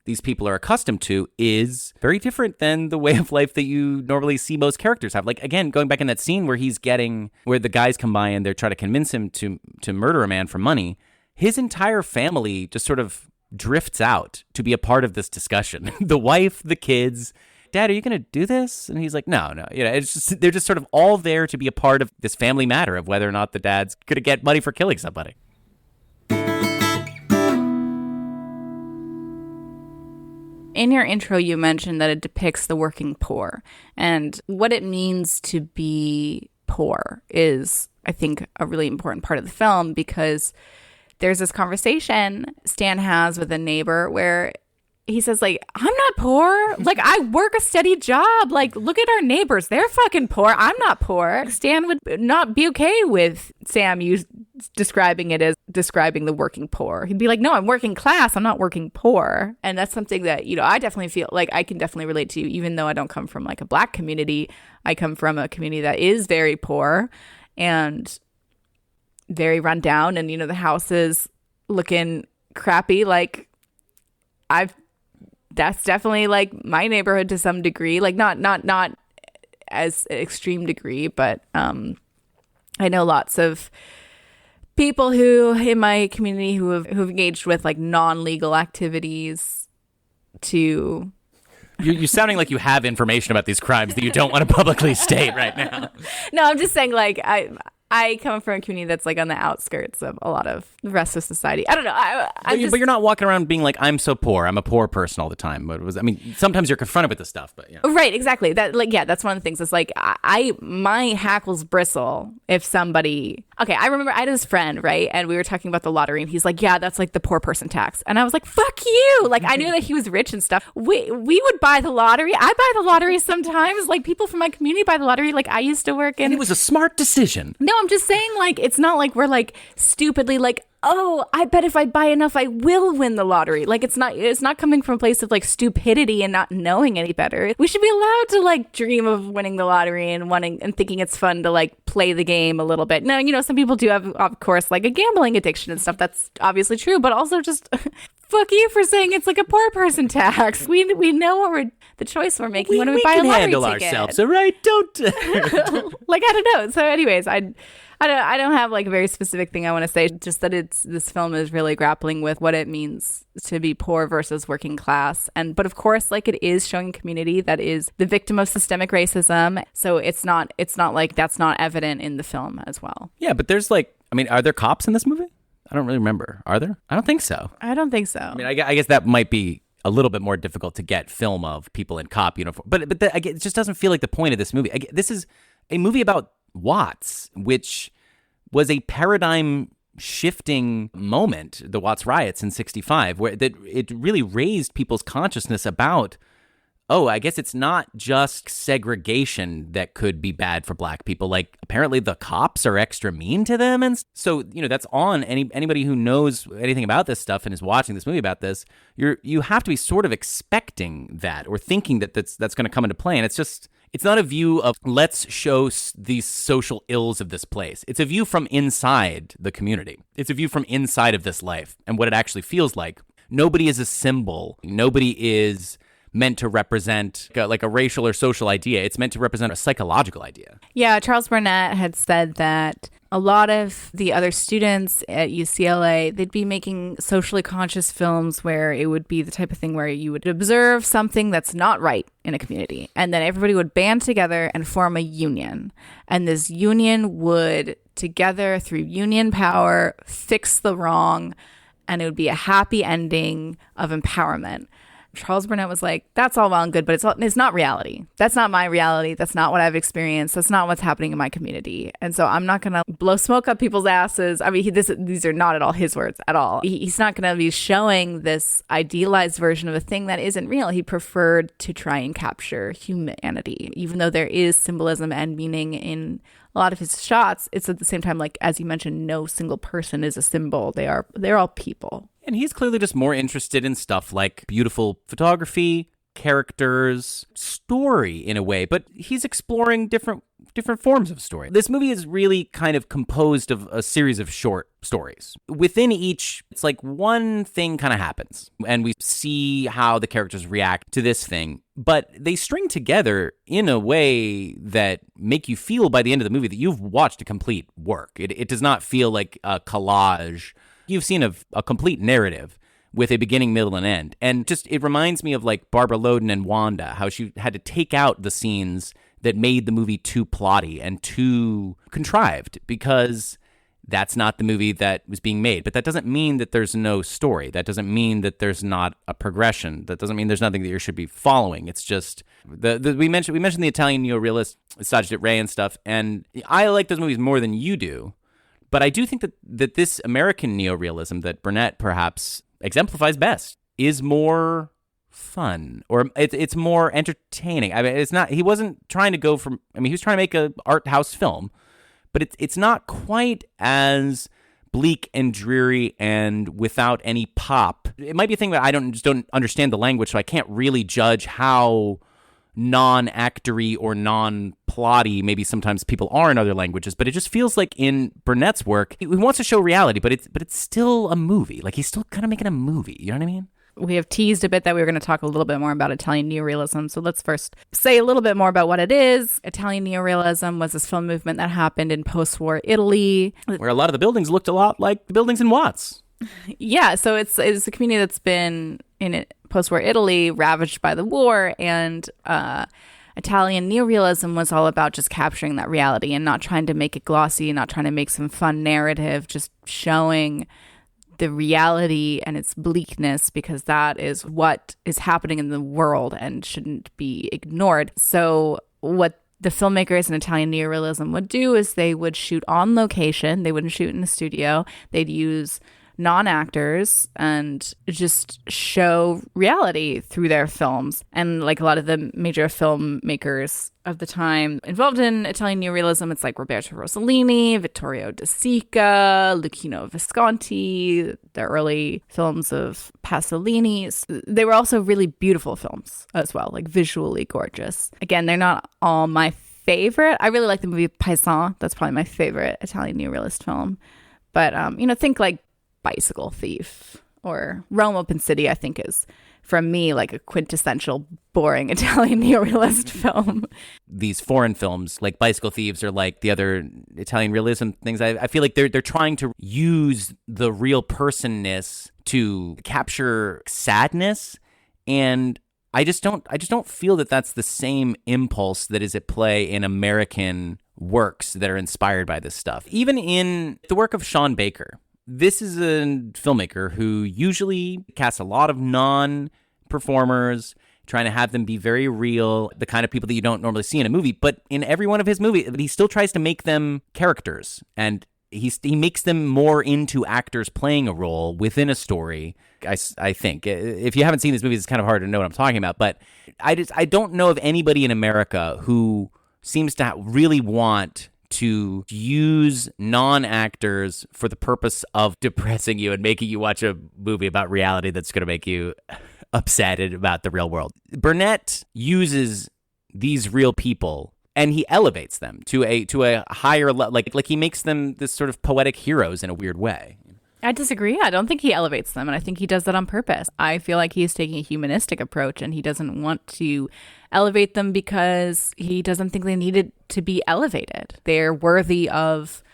these people are accustomed to is very different than the way of life that you normally see most characters have. Like, again, going back in that scene where where the guys come by and they're trying to convince him to murder a man for money, his entire family just sort of drifts out to be a part of this discussion. The wife, the kids, Dad, are you going to do this? And he's like, no. It's just, they're just sort of all there to be a part of this family matter of whether or not the dad's going to get money for killing somebody. In your intro, you mentioned that it depicts the working poor. And what it means to be poor is, I think, a really important part of the film, because there's this conversation Stan has with a neighbor where he says, like, I'm not poor. Like, I work a steady job. Like, look at our neighbors. They're fucking poor. I'm not poor. Stan would not be okay with Sam describing it as describing the working poor. He'd be like, no, I'm working class. I'm not working poor. And that's something that, I definitely feel like I can definitely relate to, even though I don't come from like a Black community. I come from a community that is very poor and very run down. And, the house is looking crappy. Like, that's definitely like my neighborhood to some degree, like not as extreme degree, but I know lots of people who in my community who've engaged with like non-legal activities to. You're sounding like you have information about these crimes that you don't want to publicly state right now. No, I'm just saying, like, I come from a community that's like on the outskirts of a lot of the rest of society. I don't know. But you're not walking around being like, I'm so poor. I'm a poor person all the time. Sometimes you're confronted with this stuff, but yeah. Right, exactly. That's one of the things. It's like my hackles bristle if somebody. Okay, I remember I had this friend, right, and we were talking about the lottery, and he's like, yeah, that's like the poor person tax, and I was like, fuck you. Like, I knew that he was rich and stuff. We would buy the lottery. I buy the lottery sometimes. Like, people from my community buy the lottery. Like, I used to work in. And it was a smart decision. No, I'm just saying, like, it's not like we're like stupidly like, oh, I bet if I buy enough, I will win the lottery. Like, it's not coming from a place of like stupidity and not knowing any better. We should be allowed to like dream of winning the lottery and wanting and thinking it's fun to like play the game a little bit. Now, some people do have, of course, like a gambling addiction and stuff. That's obviously true, but also just fuck you for saying it's like a poor person tax. We know what the choice we're making when we buy a lottery handle ticket. Ourselves, all right? Don't. Like, I don't know. So anyways, I don't have like a very specific thing I want to say, just that this film is really grappling with what it means to be poor versus working class. But of course, like, it is showing a community that is the victim of systemic racism. So it's not like that's not evident in the film as well. Yeah, but there's are there cops in this movie? I don't really remember. Are there? I don't think so. I don't think so. I guess that might be a little bit more difficult to get film of people in cop uniform. But it just doesn't feel like the point of this movie. This is a movie about Watts, which was a paradigm shifting moment, the Watts riots in 1965, where it really raised people's consciousness about, oh, I guess it's not just segregation that could be bad for Black people. Like, apparently the cops are extra mean to them. And so, that's on anybody who knows anything about this stuff and is watching this movie about this. You have to be sort of expecting that or thinking that that's going to come into play. And it's not a view of let's show these social ills of this place. It's a view from inside the community. It's a view from inside of this life and what it actually feels like. Nobody is a symbol. Nobody is meant to represent like a racial or social idea. It's meant to represent a psychological idea. Yeah, Charles Burnett had said that A lot of the other students at UCLA, they'd be making socially conscious films where it would be the type of thing where you would observe something that's not right in a community. And then everybody would band together and form a union. And this union would, together through union power, fix the wrong. And it would be a happy ending of empowerment. Charles Burnett was like, that's all well and good, but it's not reality. That's not my reality. That's not what I've experienced. That's not what's happening in my community. And so I'm not going to blow smoke up people's asses. I mean, these are not at all his words at all. He's not going to be showing this idealized version of a thing that isn't real. He preferred to try and capture humanity, even though there is symbolism and meaning in a lot of his shots. It's at the same time, like, as you mentioned, no single person is a symbol. They're all people. And he's clearly just more interested in stuff like beautiful photography, characters, story in a way, but he's exploring different forms of story. This movie is really kind of composed of a series of short stories. Within each, it's like one thing kind of happens, and we see how the characters react to this thing, but they string together in a way that make you feel by the end of the movie that you've watched a complete work. It does not feel like a collage. You've seen a complete narrative with a beginning, middle, and end. And just, it reminds me of like Barbara Loden and Wanda, how she had to take out the scenes that made the movie too plotty and too contrived, because that's not the movie that was being made. But that doesn't mean that there's no story. That doesn't mean that there's not a progression. That doesn't mean there's nothing that you should be following. It's just, we mentioned the Italian neorealist, Satyajit Ray and stuff, and I like those movies more than you do. But I do think that this American neorealism that Burnett perhaps exemplifies best is more fun, or it's more entertaining. I mean, it's not. He wasn't trying to go from. I mean, he was trying to make a art house film, but it's not quite as bleak and dreary and without any pop. It might be a thing that I don't understand the language, so I can't really judge how non-actory or non-plotty maybe sometimes people are in other languages, but it just feels like in Burnett's work, he wants to show reality, but it's still a movie. Like, he's still kind of making a movie, you know what I mean? We have teased a bit that we were going to talk a little bit more about Italian neorealism, so let's first say a little bit more about what it is. Italian neorealism was this film movement that happened in post-war Italy, where a lot of the buildings looked a lot like the buildings in Watts. Yeah, so it's a community that's been in post-war Italy, ravaged by the war, and Italian neorealism was all about just capturing that reality and not trying to make it glossy, not trying to make some fun narrative, just showing the reality and its bleakness, because that is what is happening in the world and shouldn't be ignored. So what the filmmakers in Italian neorealism would do is they would shoot on location. They wouldn't shoot in a studio. They'd use non-actors and just show reality through their films. And like a lot of the major filmmakers of the time involved in Italian neorealism, it's like Roberto Rossellini, Vittorio De Sica, Luchino Visconti, the early films of Pasolini. They were also really beautiful films as well, like visually gorgeous. Again, they're not all my favorite. I really like the movie Paysan. That's probably my favorite Italian neorealist film. But, think like Bicycle Thief or Rome Open City, I think is, for me, like a quintessential boring Italian neorealist film. These foreign films like Bicycle Thieves or like the other Italian realism things, I feel like they're trying to use the real personness to capture sadness, and I just don't feel that that's the same impulse that is at play in American works that are inspired by this stuff. Even in the work of Sean Baker, this is a filmmaker who usually casts a lot of non-performers, trying to have them be very real, the kind of people that you don't normally see in a movie. But in every one of his movies, he still tries to make them characters, and he makes them more into actors playing a role within a story. I think if you haven't seen these movies, it's kind of hard to know what I'm talking about. But I don't know of anybody in America who seems to really want to use non-actors for the purpose of depressing you and making you watch a movie about reality that's going to make you upset about the real world. Burnett uses these real people and he elevates them to a higher level. Like he makes them this sort of poetic heroes in a weird way. I disagree. I don't think he elevates them, and I think he does that on purpose. I feel like he's taking a humanistic approach, and he doesn't want to elevate them because he doesn't think they needed to be elevated. They're worthy of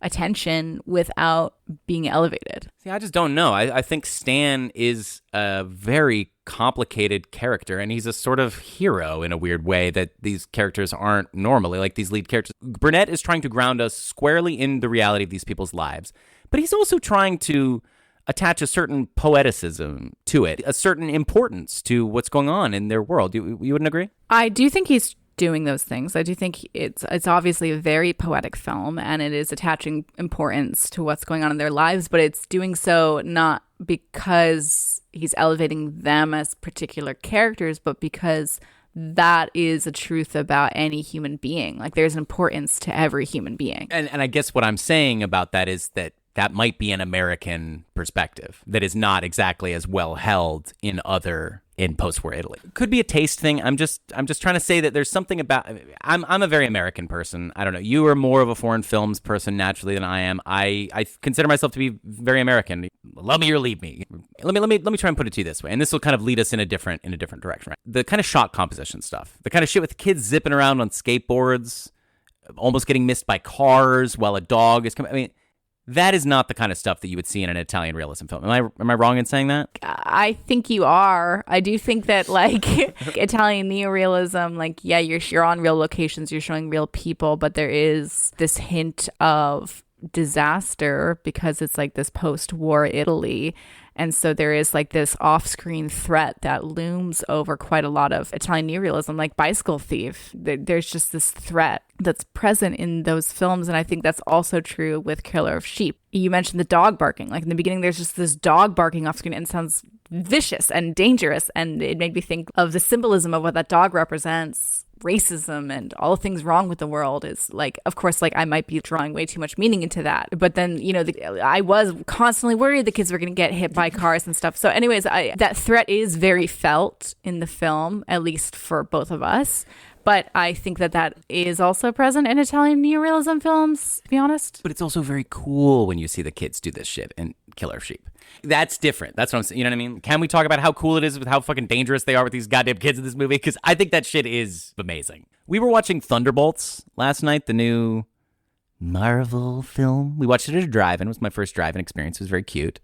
attention without being elevated. See, I just don't know. I think Stan is a very complicated character, and he's a sort of hero in a weird way that these characters aren't normally, like these lead characters. Burnett is trying to ground us squarely in the reality of these people's lives, but he's also trying to attach a certain poeticism to it, a certain importance to what's going on in their world. You wouldn't agree? I do think he's doing those things. I do think it's obviously a very poetic film, and it is attaching importance to what's going on in their lives, but it's doing so not because he's elevating them as particular characters, but because that is a truth about any human being. Like, there's importance to every human being. And I guess what I'm saying about that is that might be an American perspective that is not exactly as well held in post-war Italy. Could be a taste thing. I'm just trying to say that there's something about. I'm a very American person. I don't know. You are more of a foreign films person naturally than I am. I consider myself to be very American. Love me or leave me. Let me try and put it to you this way, and this will kind of lead us in a different direction. Right? The kind of shot composition stuff, the kind of shit with kids zipping around on skateboards, almost getting missed by cars while a dog is coming. I mean, that is not the kind of stuff that you would see in an Italian realism film. Am I wrong in saying that? I think you are. I do think that, like, Italian neorealism, like, yeah, you're on real locations, you're showing real people, but there is this hint of disaster because it's like this post-war Italy. And so there is like this off-screen threat that looms over quite a lot of Italian neorealism, like Bicycle Thief. There's just this threat that's present in those films. And I think that's also true with Killer of Sheep. You mentioned the dog barking. Like in the beginning, there's just this dog barking off screen and it sounds vicious and dangerous. And it made me think of the symbolism of what that dog represents. Racism and all the things wrong with the world is like, of course, like I might be drawing way too much meaning into that. But then, you know, I was constantly worried the kids were going to get hit by cars and stuff. So anyways, that threat is very felt in the film, at least for both of us. But I think that is also present in Italian neorealism films, to be honest. But it's also very cool when you see the kids do this shit in Killer of Sheep. That's different. That's what I'm saying. You know what I mean? Can we talk about how cool it is with how fucking dangerous they are with these goddamn kids in this movie? Because I think that shit is amazing. We were watching Thunderbolts last night, the new Marvel film. We watched it at a drive-in. It was my first drive-in experience. It was very cute.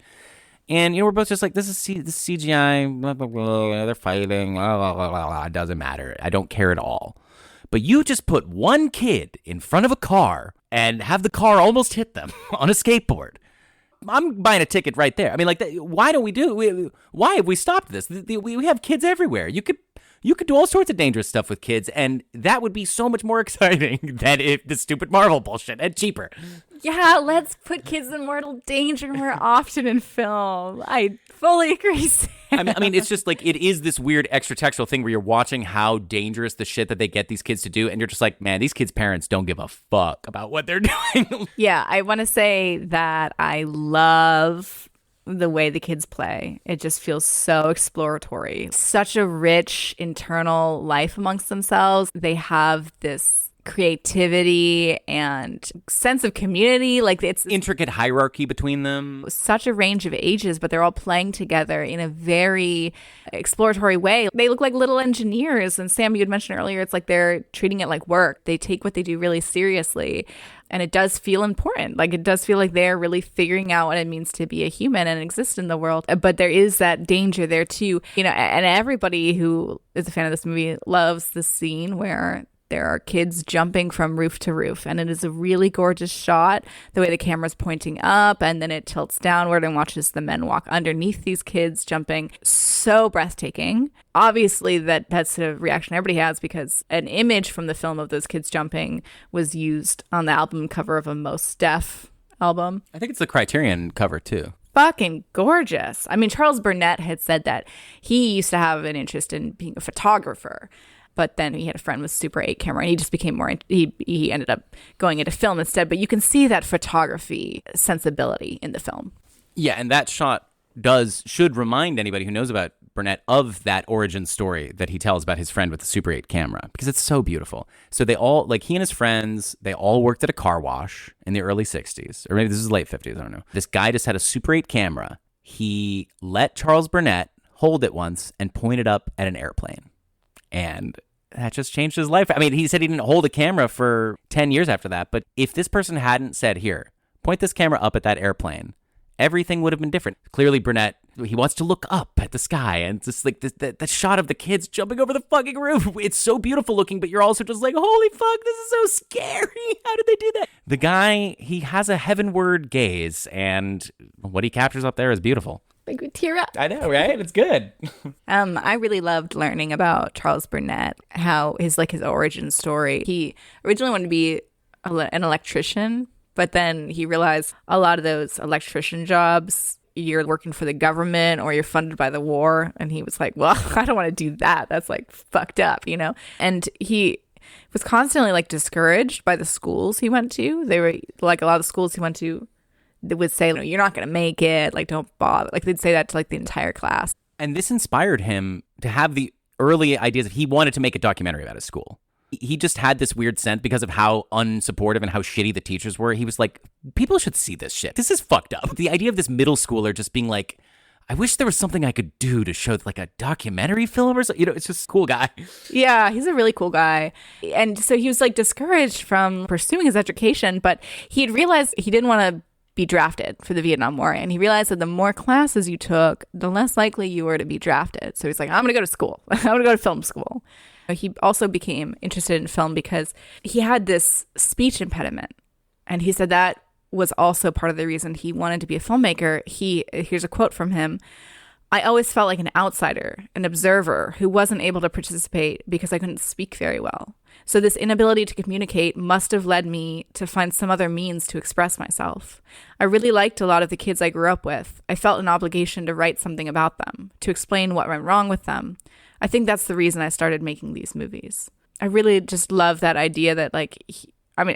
And, you know, we're both just like, this is CGI, blah, blah, blah, they're fighting, blah, blah, blah, blah, it doesn't matter. I don't care at all. But you just put one kid in front of a car and have the car almost hit them on a skateboard. I'm buying a ticket right there. I mean, like, why don't why have we stopped this? We have kids everywhere. You could do all sorts of dangerous stuff with kids, and that would be so much more exciting than if the stupid Marvel bullshit and cheaper. Yeah, let's put kids in mortal danger more often in film. I fully agree, Sam. I mean, it's just like, it is this weird extra-textual thing where you're watching how dangerous the shit that they get these kids to do, and you're just like, man, these kids' parents don't give a fuck about what they're doing. Yeah, I want to say that I love the way the kids play. It just feels so exploratory. Such a rich internal life amongst themselves. They have this creativity and sense of community, like it's intricate hierarchy between them, such a range of ages, but they're all playing together in a very exploratory way. They look like little engineers, and Sam, you had mentioned earlier, it's like they're treating it like work. They take what they do really seriously, and it does feel important. Like, it does feel like they're really figuring out what it means to be a human and exist in the world. But there is that danger there too, you know, and everybody who is a fan of this movie loves the scene where there are kids jumping from roof to roof, and it is a really gorgeous shot, the way the camera's pointing up and then it tilts downward and watches the men walk underneath these kids jumping. So breathtaking. Obviously, that's a reaction everybody has because an image from the film of those kids jumping was used on the album cover of a Mos Def album. I think it's the Criterion cover too. Fucking gorgeous. I mean, Charles Burnett had said that he used to have an interest in being a photographer. But then he had a friend with Super 8 camera, and he just became more, he ended up going into film instead. But you can see that photography sensibility in the film. Yeah, and that shot should remind anybody who knows about Burnett of that origin story that he tells about his friend with the Super 8 camera, because it's so beautiful. So they all, like he and his friends, they all worked at a car wash in the early 60s, or maybe this is late 50s, I don't know. This guy just had a Super 8 camera. He let Charles Burnett hold it once and point it up at an airplane. And that just changed his life. I mean, he said he didn't hold a camera for 10 years after that. But if this person hadn't said, here, Point this camera up at that airplane. Everything would have been different. Clearly, Burnett, he wants to look up at the sky, and just like that shot of the kids jumping over the fucking roof. It's so beautiful looking, but you're also just like, holy fuck, this is so scary. How did they do that? The guy, he has a heavenward gaze, and what he captures up there is beautiful. Like we tear up. I know, right? It's good. I really loved learning about Charles Burnett, how his origin story. He originally wanted to be an electrician, but then he realized a lot of those electrician jobs, you're working for the government or you're funded by the war. And he was like, well, I don't want to do that. That's like fucked up, you know? And he was constantly like discouraged by the schools he went to. They were like a lot of schools he went to, they would say, you're not going to make it. Like, don't bother. Like they'd say that to like the entire class. And this inspired him to have the early ideas that he wanted to make a documentary about his school. He just had this weird sense because of how unsupportive and how shitty the teachers were. He was like, people should see this shit. This is fucked up. The idea of this middle schooler just being like, I wish there was something I could do to show like a documentary film or something. You know, it's just a cool guy. Yeah, he's a really cool guy. And so he was like discouraged from pursuing his education, but he had realized he didn't want to be drafted for the Vietnam War. And he realized that the more classes you took, the less likely you were to be drafted. So he's like, I'm going to go to school. I'm going to go to film school. He also became interested in film because he had this speech impediment. And he said that was also part of the reason he wanted to be a filmmaker. Here's a quote from him. I always felt like an outsider, an observer who wasn't able to participate because I couldn't speak very well. So this inability to communicate must have led me to find some other means to express myself. I really liked a lot of the kids I grew up with. I felt an obligation to write something about them, to explain what went wrong with them. I think that's the reason I started making these movies. I really just love that idea that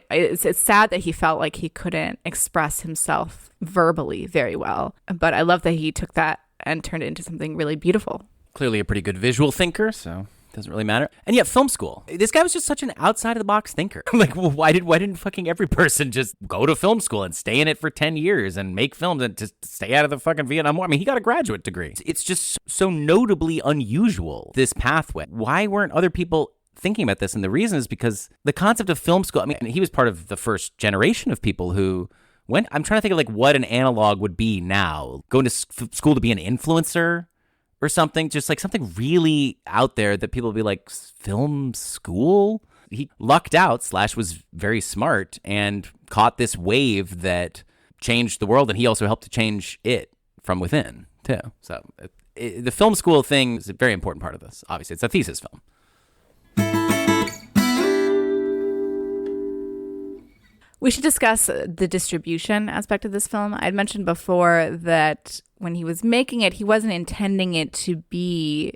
it's sad that he felt like he couldn't express himself verbally very well. But I love that he took that and turned it into something really beautiful. Clearly a pretty good visual thinker, so it doesn't really matter. And yet, film school. This guy was just such an outside-of-the-box thinker. Like, well, why didn't fucking every person just go to film school and stay in it for 10 years and make films and just stay out of the fucking Vietnam War? I mean, he got a graduate degree. It's just so notably unusual, this pathway. Why weren't other people thinking about this? And the reason is because the concept of film school, I mean, he was part of the first generation of people who went. I'm trying to think of like what an analog would be now. Going to school to be an influencer or something, just like something really out there that people would be like, film school? He lucked out, / was very smart and caught this wave that changed the world. And he also helped to change it from within too. So the film school thing is a very important part of this. Obviously, it's a thesis film. We should discuss the distribution aspect of this film. I'd mentioned before that when he was making it, he wasn't intending it to be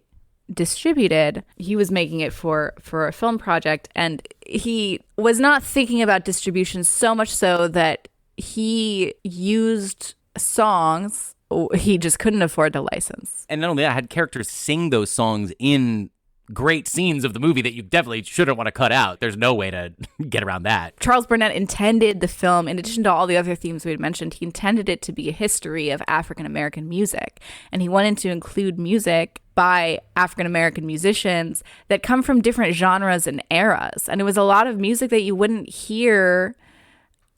distributed. He was making it for a film project, and he was not thinking about distribution so much so that he used songs he just couldn't afford to license. And not only that, I had characters sing those songs in great scenes of the movie that you definitely shouldn't want to cut out. There's no way to get around that. Charles Burnett intended the film, in addition to all the other themes we had mentioned, he intended it to be a history of African-American music. And he wanted to include music by African-American musicians that come from different genres and eras. And it was a lot of music that you wouldn't hear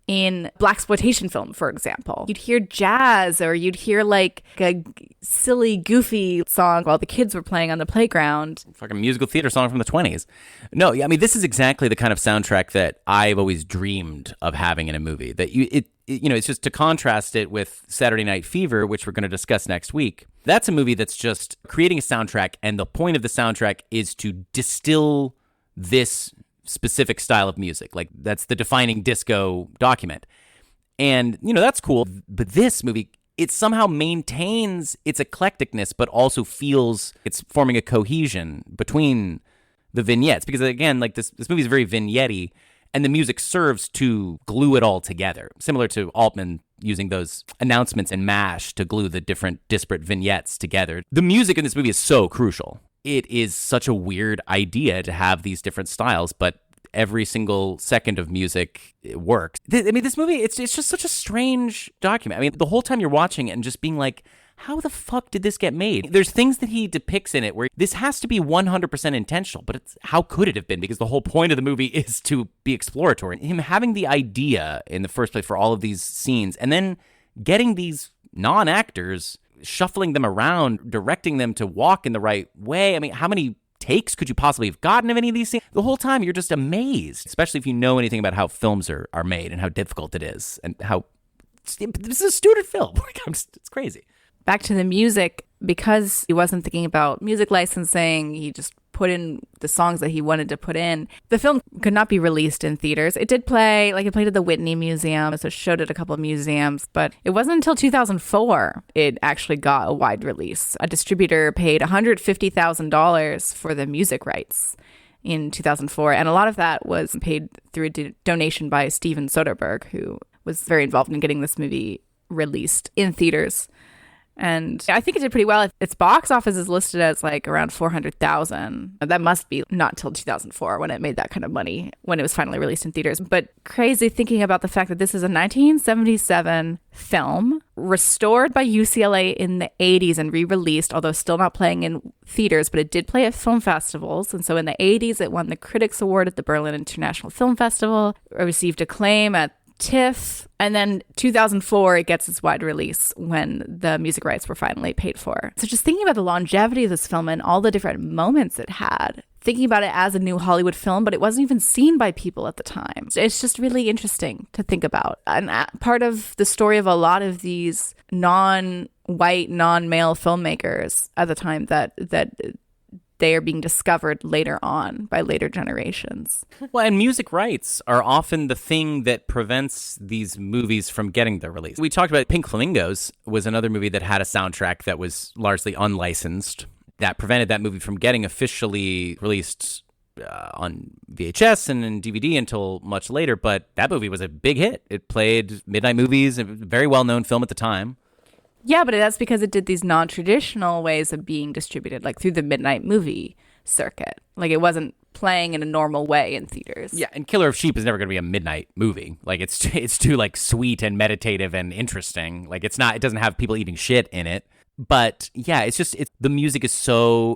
in blaxploitation film, for example. You'd hear jazz, or you'd hear like a silly, goofy song while the kids were playing on the playground. Fucking musical theater song from the 20s. No, I mean, this is exactly the kind of soundtrack that I've always dreamed of having in a movie. That it's just to contrast it with Saturday Night Fever, which we're going to discuss next week. That's a movie that's just creating a soundtrack, and the point of the soundtrack is to distill this specific style of music. Like, that's the defining disco document. And, that's cool. But this movie, it somehow maintains its eclecticness, but also feels it's forming a cohesion between the vignettes. Because, again, like this movie is very vignette-y, and the music serves to glue it all together. Similar to Altman using those announcements in MASH to glue the different disparate vignettes together. The music in this movie is so crucial. It is such a weird idea to have these different styles, but every single second of music, it works. I mean, this movie, it's just such a strange document. I mean, the whole time you're watching it and just being like, how the fuck did this get made? There's things that he depicts in it where this has to be 100% intentional, but how could it have been? Because the whole point of the movie is to be exploratory. Him having the idea in the first place for all of these scenes and then getting these non-actors, shuffling them around, directing them to walk in the right way. I mean, how many takes could you possibly have gotten of any of these scenes? The whole time you're just amazed, especially if you know anything about how films are made and how difficult it is and how this is a student film. It's crazy. Back to the music, because he wasn't thinking about music licensing, he just put in the songs that he wanted to put in. The film could not be released in theaters. It did play, it played at the Whitney Museum, so it showed at a couple of museums, but it wasn't until 2004 it actually got a wide release. A distributor paid $150,000 for the music rights in 2004, and a lot of that was paid through a donation by Steven Soderbergh, who was very involved in getting this movie released in theaters. And I think it did pretty well. Its box office is listed as around 400,000. That must be not till 2004 when it made that kind of money, when it was finally released in theaters. But crazy thinking about the fact that this is a 1977 film restored by UCLA in the 80s and re-released, although still not playing in theaters, but it did play at film festivals. And so in the 80s, it won the Critics Award at the Berlin International Film Festival. It received acclaim at TIFF, and then 2004 it gets its wide release when the music rights were finally paid for. So just thinking about the longevity of this film and all the different moments it had, thinking about it as a new Hollywood film, but it wasn't even seen by people at the time. It's just really interesting to think about. And part of the story of a lot of these non-white, non-male filmmakers at the time that they are being discovered later on by later generations. Well, and music rights are often the thing that prevents these movies from getting their release. We talked about Pink Flamingos was another movie that had a soundtrack that was largely unlicensed that prevented that movie from getting officially released on VHS and in DVD until much later. But that movie was a big hit. It played midnight movies, a very well-known film at the time. Yeah, but that's because it did these non-traditional ways of being distributed, through the midnight movie circuit. It wasn't playing in a normal way in theaters. Yeah, and Killer of Sheep is never going to be a midnight movie. It's too sweet and meditative and interesting. It doesn't have people eating shit in it. But yeah, the music is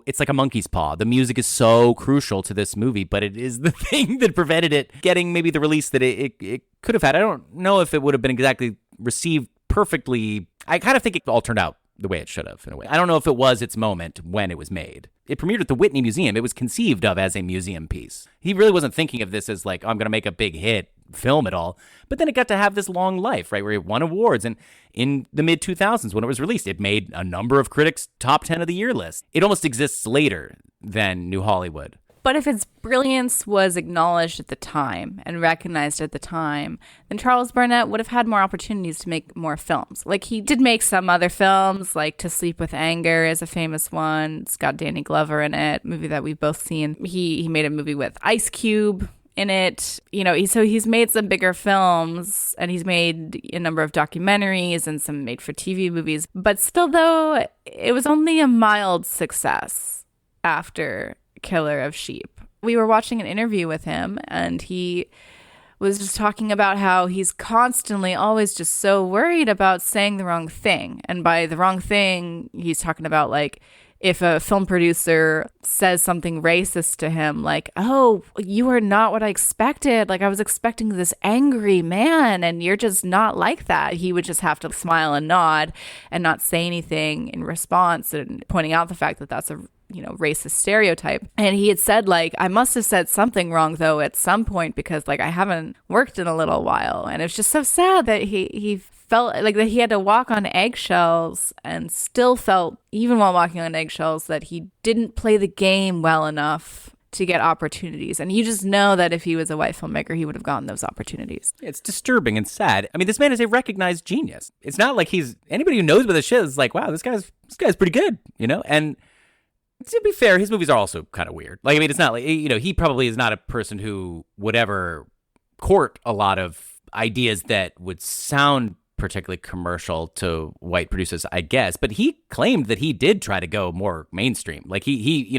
it's like a monkey's paw. The music is so crucial to this movie, but it is the thing that prevented it getting maybe the release that it could have had. I don't know if it would have been exactly received perfectly. I kind of think it all turned out the way it should have, in a way. I don't know if it was its moment when it was made. It premiered at the Whitney Museum. It was conceived of as a museum piece. He really wasn't thinking of this as I'm going to make a big hit film at all. But then it got to have this long life, right, where it won awards. And in the mid-2000s, when it was released, it made a number of critics' top 10 of the year list. It almost exists later than New Hollywood. But if its brilliance was acknowledged at the time and recognized at the time, then Charles Burnett would have had more opportunities to make more films. He did make some other films, like To Sleep with Anger is a famous one. It's got Danny Glover in it, a movie that we've both seen. He made a movie with Ice Cube in it. He's made some bigger films, and he's made a number of documentaries and some made-for-TV movies. But still, though, it was only a mild success after Killer of Sheep. We were watching an interview with him, and he was just talking about how he's constantly always just so worried about saying the wrong thing. And by the wrong thing, he's talking about if a film producer says something racist to him, oh, you are not what I expected. I was expecting this angry man, and you're just not like that. He would just have to smile and nod and not say anything in response, and pointing out the fact that that's a racist stereotype. And he had said, I must have said something wrong, though, at some point, because, I haven't worked in a little while. And it's just so sad that he felt that he had to walk on eggshells, and still felt, even while walking on eggshells, that he didn't play the game well enough to get opportunities. And you just know that if he was a white filmmaker, he would have gotten those opportunities. It's disturbing and sad. I mean, this man is a recognized genius. It's not like anybody who knows about this shit is wow, this guy's pretty good, And to be fair, his movies are also kind of weird. It's not he probably is not a person who would ever court a lot of ideas that would sound particularly commercial to white producers, I guess. But he claimed that he did try to go more mainstream. He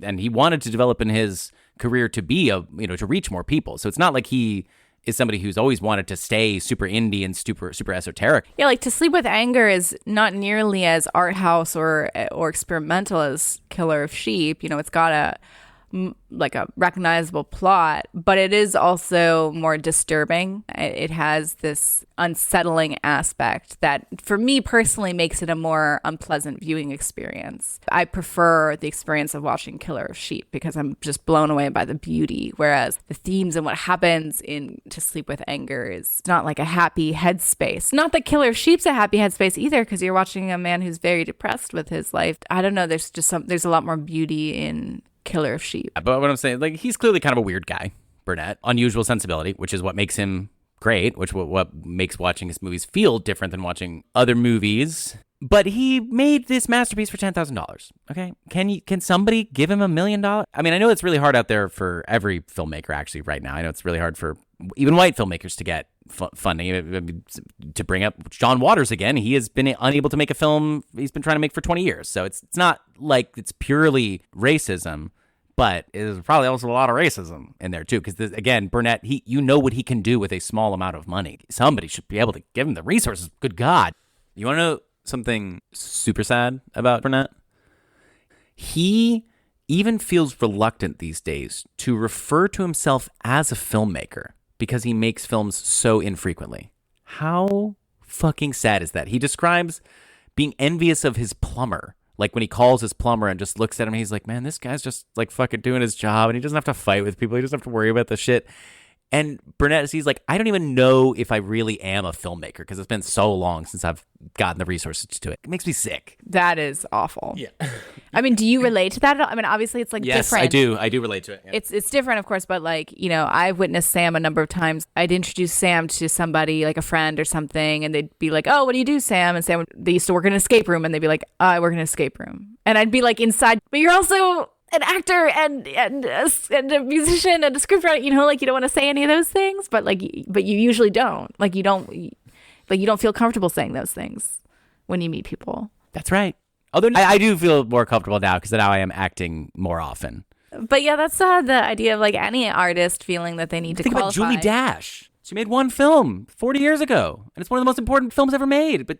and he wanted to develop in his career to be to reach more people. So it's not like he is somebody who's always wanted to stay super indie and super esoteric. Yeah, like To Sleep with Anger is not nearly as art house or experimental as Killer of Sheep. You know, it's got a recognizable plot, but it is also more disturbing. It has this unsettling aspect that, for me personally, makes it a more unpleasant viewing experience. I prefer the experience of watching Killer of Sheep because I'm just blown away by the beauty, whereas the themes and what happens in To Sleep with Anger is not like a happy headspace. Not that Killer of Sheep's a happy headspace either, because you're watching a man who's very depressed with his life. I don't know, there's a lot more beauty in Killer of Sheep. But what I'm saying, like, he's clearly kind of a weird guy, Burnett. Unusual sensibility, which is what makes him great, which what makes watching his movies feel different than watching other movies. But he made this masterpiece for $10,000. Okay, can somebody give him $1 million? I mean, I know it's really hard out there for every filmmaker actually right now. I know it's really hard for even white filmmakers to get funding. To bring up John Waters again, he has been unable to make a film he's been trying to make for 20 years. So it's not like it's purely racism, but there's probably also a lot of racism in there too. Because again, Burnett, you know what he can do with a small amount of money. Somebody should be able to give him the resources. Good God. You want to know something super sad about Burnett? He even feels reluctant these days to refer to himself as a filmmaker because he makes films so infrequently. How fucking sad is that? He describes being envious of his plumber. Like when he calls his plumber and just looks at him, he's like, man, this guy's just like fucking doing his job and he doesn't have to fight with people. He doesn't have to worry about the shit. And Burnett, he's like, I don't even know if I really am a filmmaker because it's been so long since I've gotten the resources to do it. It makes me sick. That is awful. Yeah. I mean, do you relate to that at all? I mean, obviously it's like different. Yes, I do relate to it. Yeah. It's different, of course, but like, you know, I've witnessed Sam a number of times. I'd introduce Sam to somebody, like a friend or something, and they'd be like, oh, what do you do, Sam? And Sam, they used to work in an escape room, and they'd be like, oh, I work in an escape room. And I'd be like, inside, but you're also an actor and a musician and a scriptwriter, you know, like you don't want to say any of those things, but you usually don't. Like you don't feel comfortable saying those things when you meet people. That's right. Although I do feel more comfortable now because now I am acting more often. But yeah, that's the idea of like any artist feeling that they need to qualify. Think about Julie Dash. She made one film 40 years ago, and it's one of the most important films ever made. But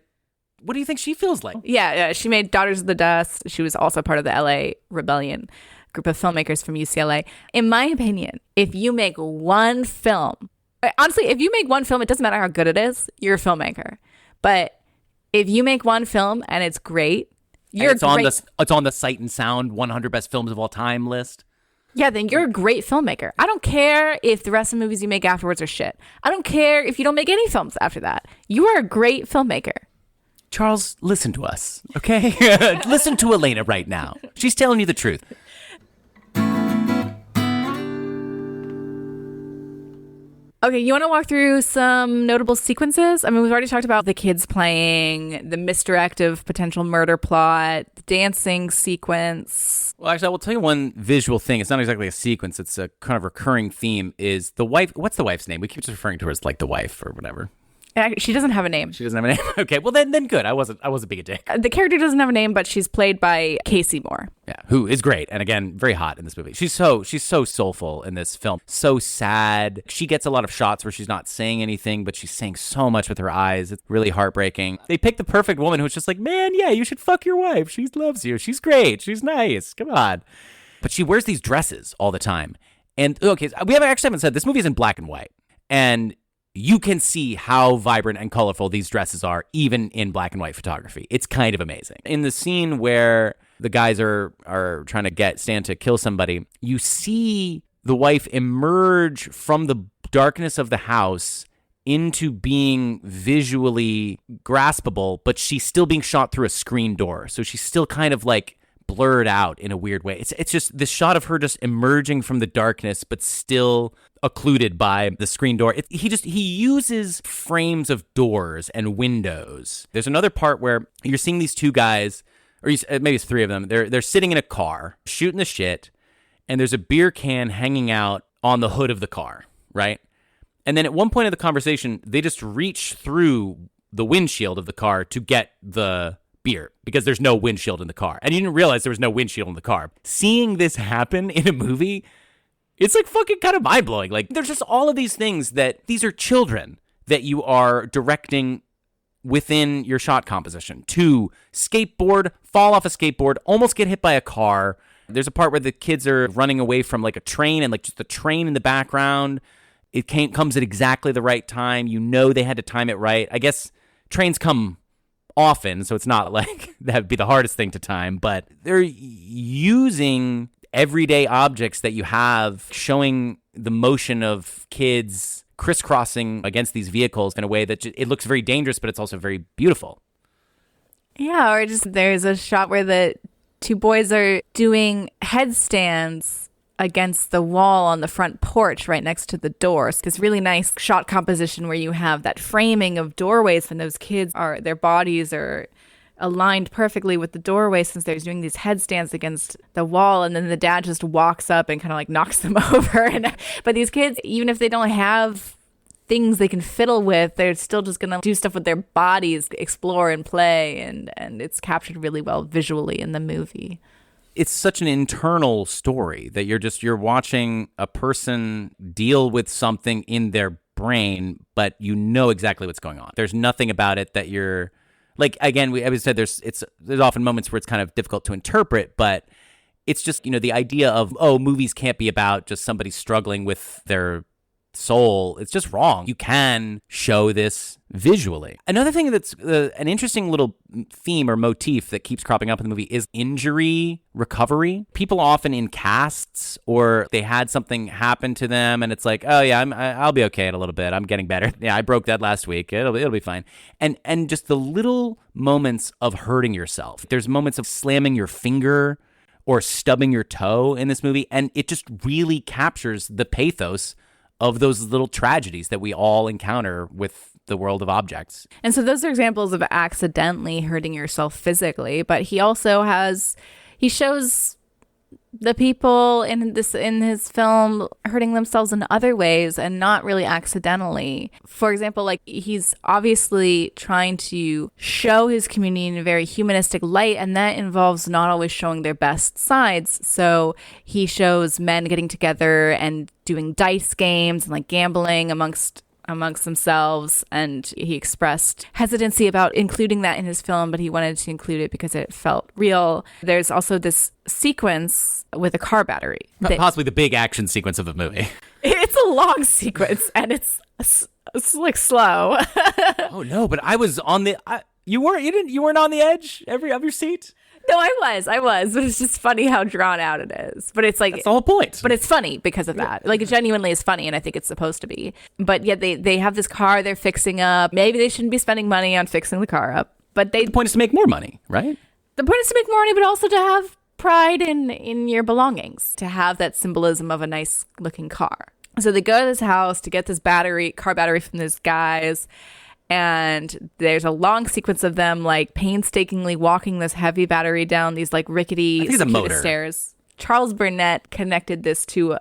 what do you think she feels like? Yeah, she made Daughters of the Dust. She was also part of the LA Rebellion group of filmmakers from UCLA. In my opinion, if you make one film, honestly, if you make one film, it doesn't matter how good it is, you're a filmmaker. But if you make one film and it's great, it's on the Sight and Sound 100 Best Films of All Time list. Yeah, then you're a great filmmaker. I don't care if the rest of the movies you make afterwards are shit. I don't care if you don't make any films after that. You are a great filmmaker. Charles, listen to us, okay? Listen to Elena right now. She's telling you the truth. Okay, you want to walk through some notable sequences? I mean, we've already talked about the kids playing, the misdirective potential murder plot, the dancing sequence. Well, actually, I will tell you one visual thing. It's not exactly a sequence. It's a kind of recurring theme is the wife. What's the wife's name? We keep just referring to her as like the wife or whatever. She doesn't have a name. She doesn't have a name? Okay, well then good. I wasn't being a dick. The character doesn't have a name, but she's played by Casey Moore. Yeah, who is great. And again, very hot in this movie. She's so soulful in this film. So sad. She gets a lot of shots where she's not saying anything, but she's saying so much with her eyes. It's really heartbreaking. They picked the perfect woman who's just like, man, yeah, you should fuck your wife. She loves you. She's great. She's nice. Come on. But she wears these dresses all the time. And okay, we haven't said this movie is in black and white. And you can see how vibrant and colorful these dresses are, even in black and white photography. It's kind of amazing. In the scene where the guys are trying to get Stan to kill somebody, you see the wife emerge from the darkness of the house into being visually graspable, but she's still being shot through a screen door. So she's still kind of like blurred out in a weird way. It's just this shot of her just emerging from the darkness, but still occluded by the screen door. He uses frames of doors and windows. There's another part where you're seeing these two guys, or maybe it's three of them. They're sitting in a car shooting the shit, and there's a beer can hanging out on the hood of the car, right? And then at one point of the conversation, they just reach through the windshield of the car to get the beer because there's no windshield in the car. And you didn't realize there was no windshield in the car. Seeing this happen in a movie It's like fucking kind of mind-blowing. Like, there's just all of these things that these are children that you are directing within your shot composition. To skateboard, fall off a skateboard, almost get hit by a car. There's a part where the kids are running away from like a train and like just the train in the background. It comes at exactly the right time. You know they had to time it right. I guess trains come often, so it's not like that would be the hardest thing to time, but they're using everyday objects that you have, showing the motion of kids crisscrossing against these vehicles in a way that it looks very dangerous, but it's also very beautiful. Yeah, or just there's a shot where the two boys are doing headstands against the wall on the front porch right next to the door. So this really nice shot composition where you have that framing of doorways, and those kids their bodies are aligned perfectly with the doorway since they're doing these headstands against the wall, and then the dad just walks up and kind of like knocks them over. But these kids, even if they don't have things they can fiddle with, they're still just gonna do stuff with their bodies, explore and play, and it's captured really well visually in the movie. It's such an internal story that you're watching a person deal with something in their brain, but you know exactly what's going on. There's nothing about it that you're like, again, I said there's often moments where it's kind of difficult to interpret, but it's just, the idea of, movies can't be about just somebody struggling with their soul. It's just wrong. You can show this visually. Another thing that's an interesting little theme or motif that keeps cropping up in the movie is injury recovery. People often in casts, or they had something happen to them and it's like, oh yeah, I'll be okay in a little bit. I'm getting better. Yeah, I broke that last week. It'll be fine. And just the little moments of hurting yourself. There's moments of slamming your finger or stubbing your toe in this movie, and it just really captures the pathos of those little tragedies that we all encounter with the world of objects. And so those are examples of accidentally hurting yourself physically, but he shows the people in his film hurting themselves in other ways and not really accidentally. For example, like he's obviously trying to show his community in a very humanistic light, and that involves not always showing their best sides. So he shows men getting together and doing dice games and like gambling amongst themselves, and he expressed hesitancy about including that in his film, but he wanted to include it because it felt real. There's also this sequence with a car battery. Possibly the big action sequence of the movie. It's a long sequence, and it's like slow. Oh no, but I was on the you weren't on the edge of your seat? No, I was, but it's just funny how drawn out it is. But it's like, that's the whole point. But it's funny because of that. Like, it genuinely is funny, and I think it's supposed to be. But yet they have this car they're fixing up. Maybe they shouldn't be spending money on fixing the car up. But the point is to make more money, right? The point is to make more money, but also to have pride in your belongings, to have that symbolism of a nice looking car. So they go to this house to get this car battery from these guys. And there's a long sequence of them like painstakingly walking this heavy battery down these like rickety stairs. Charles Burnett connected this to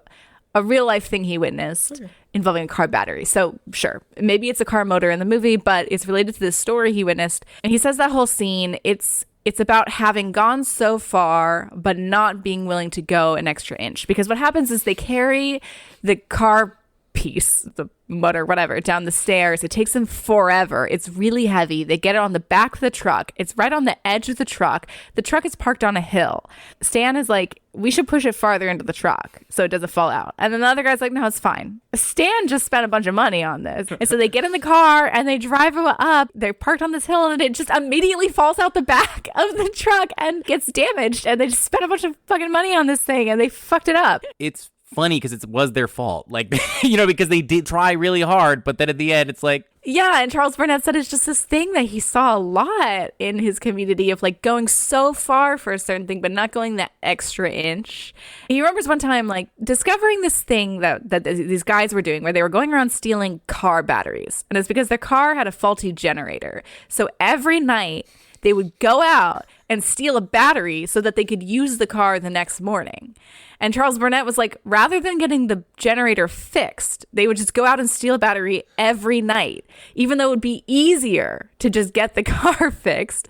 a real life thing he witnessed involving a car battery. So sure, maybe it's a car motor in the movie, but it's related to this story he witnessed. And he says that whole scene, it's about having gone so far, but not being willing to go an extra inch. Because what happens is they carry the car piece, the motor, whatever, down the stairs. It takes them forever. It's really heavy. They get it on the back of the truck. It's right on the edge of the truck. The truck is parked on a hill. Stan is like, we should push it farther into the truck so it doesn't fall out. And then the other guy's like, no, it's fine. Stan just spent a bunch of money on this. And so they get in the car and they drive up. They're parked on this hill and it just immediately falls out the back of the truck and gets damaged. And they just spent a bunch of fucking money on this thing and they fucked it up. It's funny because it was their fault, like, because they did try really hard, but then at the end it's like, yeah. And Charles Burnett said it's just this thing that he saw a lot in his community of like going so far for a certain thing but not going that extra inch. He remembers one time like discovering this thing that these guys were doing where they were going around stealing car batteries, and it's because their car had a faulty generator. So every night they would go out and steal a battery so that they could use the car the next morning. And Charles Burnett was like, rather than getting the generator fixed, they would just go out and steal a battery every night, even though it would be easier to just get the car fixed.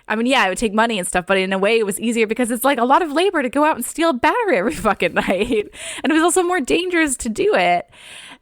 I mean, yeah, it would take money and stuff, but in a way it was easier because it's like a lot of labor to go out and steal a battery every fucking night. And it was also more dangerous to do it.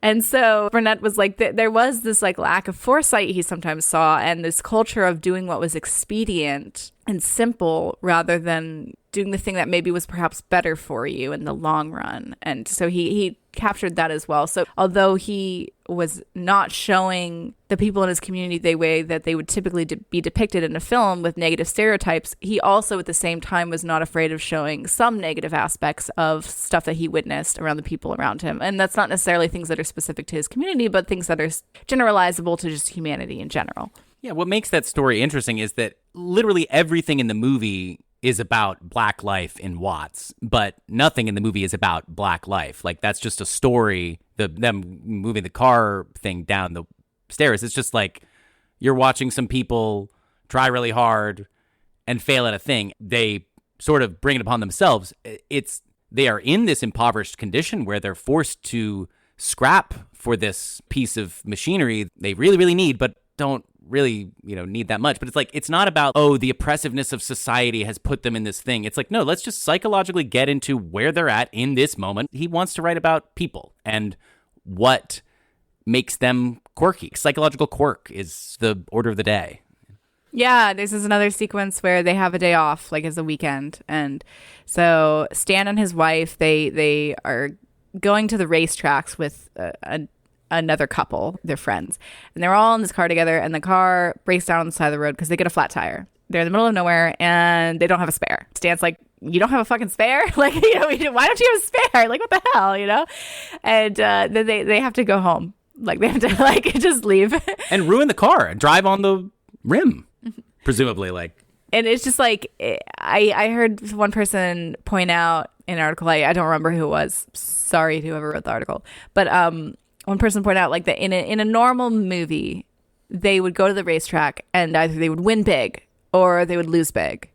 And so Burnett was like, there was this like lack of foresight he sometimes saw, and this culture of doing what was expedient and simple rather than doing the thing that maybe was perhaps better for you in the long run. And so he captured that as well. So although he was not showing the people in his community the way that they would typically be depicted in a film with negative stereotypes, he also at the same time was not afraid of showing some negative aspects of stuff that he witnessed around the people around him. And that's not necessarily things that are specific to his community, but things that are generalizable to just humanity in general. Yeah, what makes that story interesting is that literally everything in the movie is about Black life in Watts, but nothing in the movie is about Black life. Like, that's just a story, them moving the car thing down the stairs. It's just like you're watching some people try really hard and fail at a thing. They sort of bring it upon themselves. They are in this impoverished condition where they're forced to scrap for this piece of machinery they really, really need, but don't really, need that much. But it's like, it's not about, the oppressiveness of society has put them in this thing. It's like, no, let's just psychologically get into where they're at in this moment. He wants to write about people and what makes them quirky. Psychological quirk is the order of the day. Yeah, this is another sequence where they have a day off, like as a weekend. And so Stan and his wife, they are going to the racetracks with another couple, they're friends, and they're all in this car together, and the car breaks down on the side of the road because they get a flat tire. They're in the middle of nowhere and they don't have a spare. Stan's like, you don't have a fucking spare? Like, why don't you have a spare? Like, what the hell, And then they have to go home. Like, they have to like just leave and ruin the car and drive on the rim, presumably. Like, and it's just like, I heard one person point out in an article, I don't remember who it was. Sorry to whoever wrote the article, but one person pointed out like that in a normal movie, they would go to the racetrack and either they would win big or they would lose big.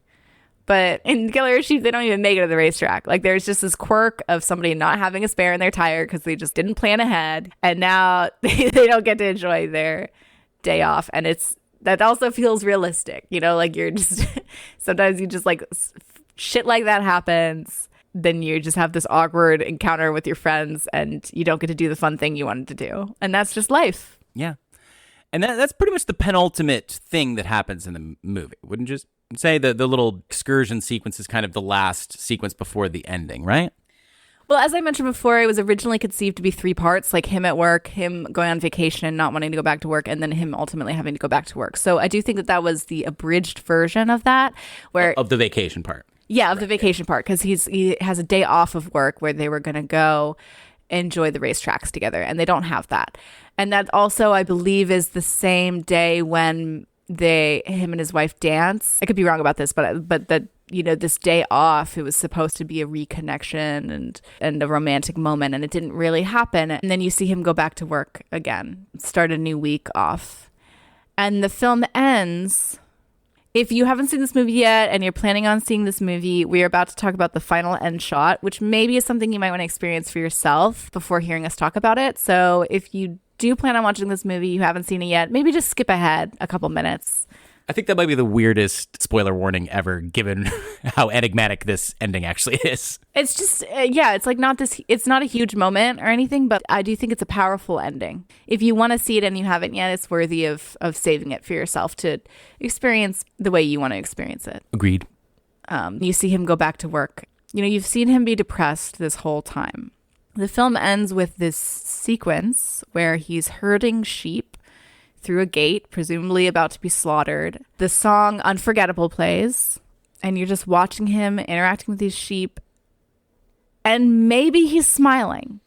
But in Killer of Sheep, they don't even make it to the racetrack. Like, there's just this quirk of somebody not having a spare in their tire because they just didn't plan ahead, and now they don't get to enjoy their day off. And that also feels realistic, like you're just sometimes you just like shit like that happens. Then you just have this awkward encounter with your friends and you don't get to do the fun thing you wanted to do. And that's just life. Yeah. And that's pretty much the penultimate thing that happens in the movie. Wouldn't you just say the little excursion sequence is kind of the last sequence before the ending, right? Well, as I mentioned before, it was originally conceived to be 3 parts, like him at work, him going on vacation, not wanting to go back to work, and then him ultimately having to go back to work. So I do think that was the abridged version of that. Of the vacation part. Yeah, of the vacation part, because he has a day off of work where they were going to go enjoy the racetracks together, and they don't have that. And that also, I believe, is the same day when him and his wife dance. I could be wrong about this, but that this day off, it was supposed to be a reconnection and a romantic moment, and it didn't really happen. And then you see him go back to work again, start a new week off, and the film ends. If you haven't seen this movie yet and you're planning on seeing this movie, we're about to talk about the final end shot, which maybe is something you might want to experience for yourself before hearing us talk about it. So if you do plan on watching this movie, you haven't seen it yet, maybe just skip ahead a couple minutes. I think that might be the weirdest spoiler warning ever, given how enigmatic this ending actually is. It's just, it's like it's not a huge moment or anything, but I do think it's a powerful ending. If you want to see it and you haven't yet, it's worthy of saving it for yourself to experience the way you want to experience it. Agreed. You see him go back to work. You've seen him be depressed this whole time. The film ends with this sequence where he's herding sheep through a gate, presumably about to be slaughtered. The song Unforgettable plays, and you're just watching him interacting with these sheep, and maybe he's smiling.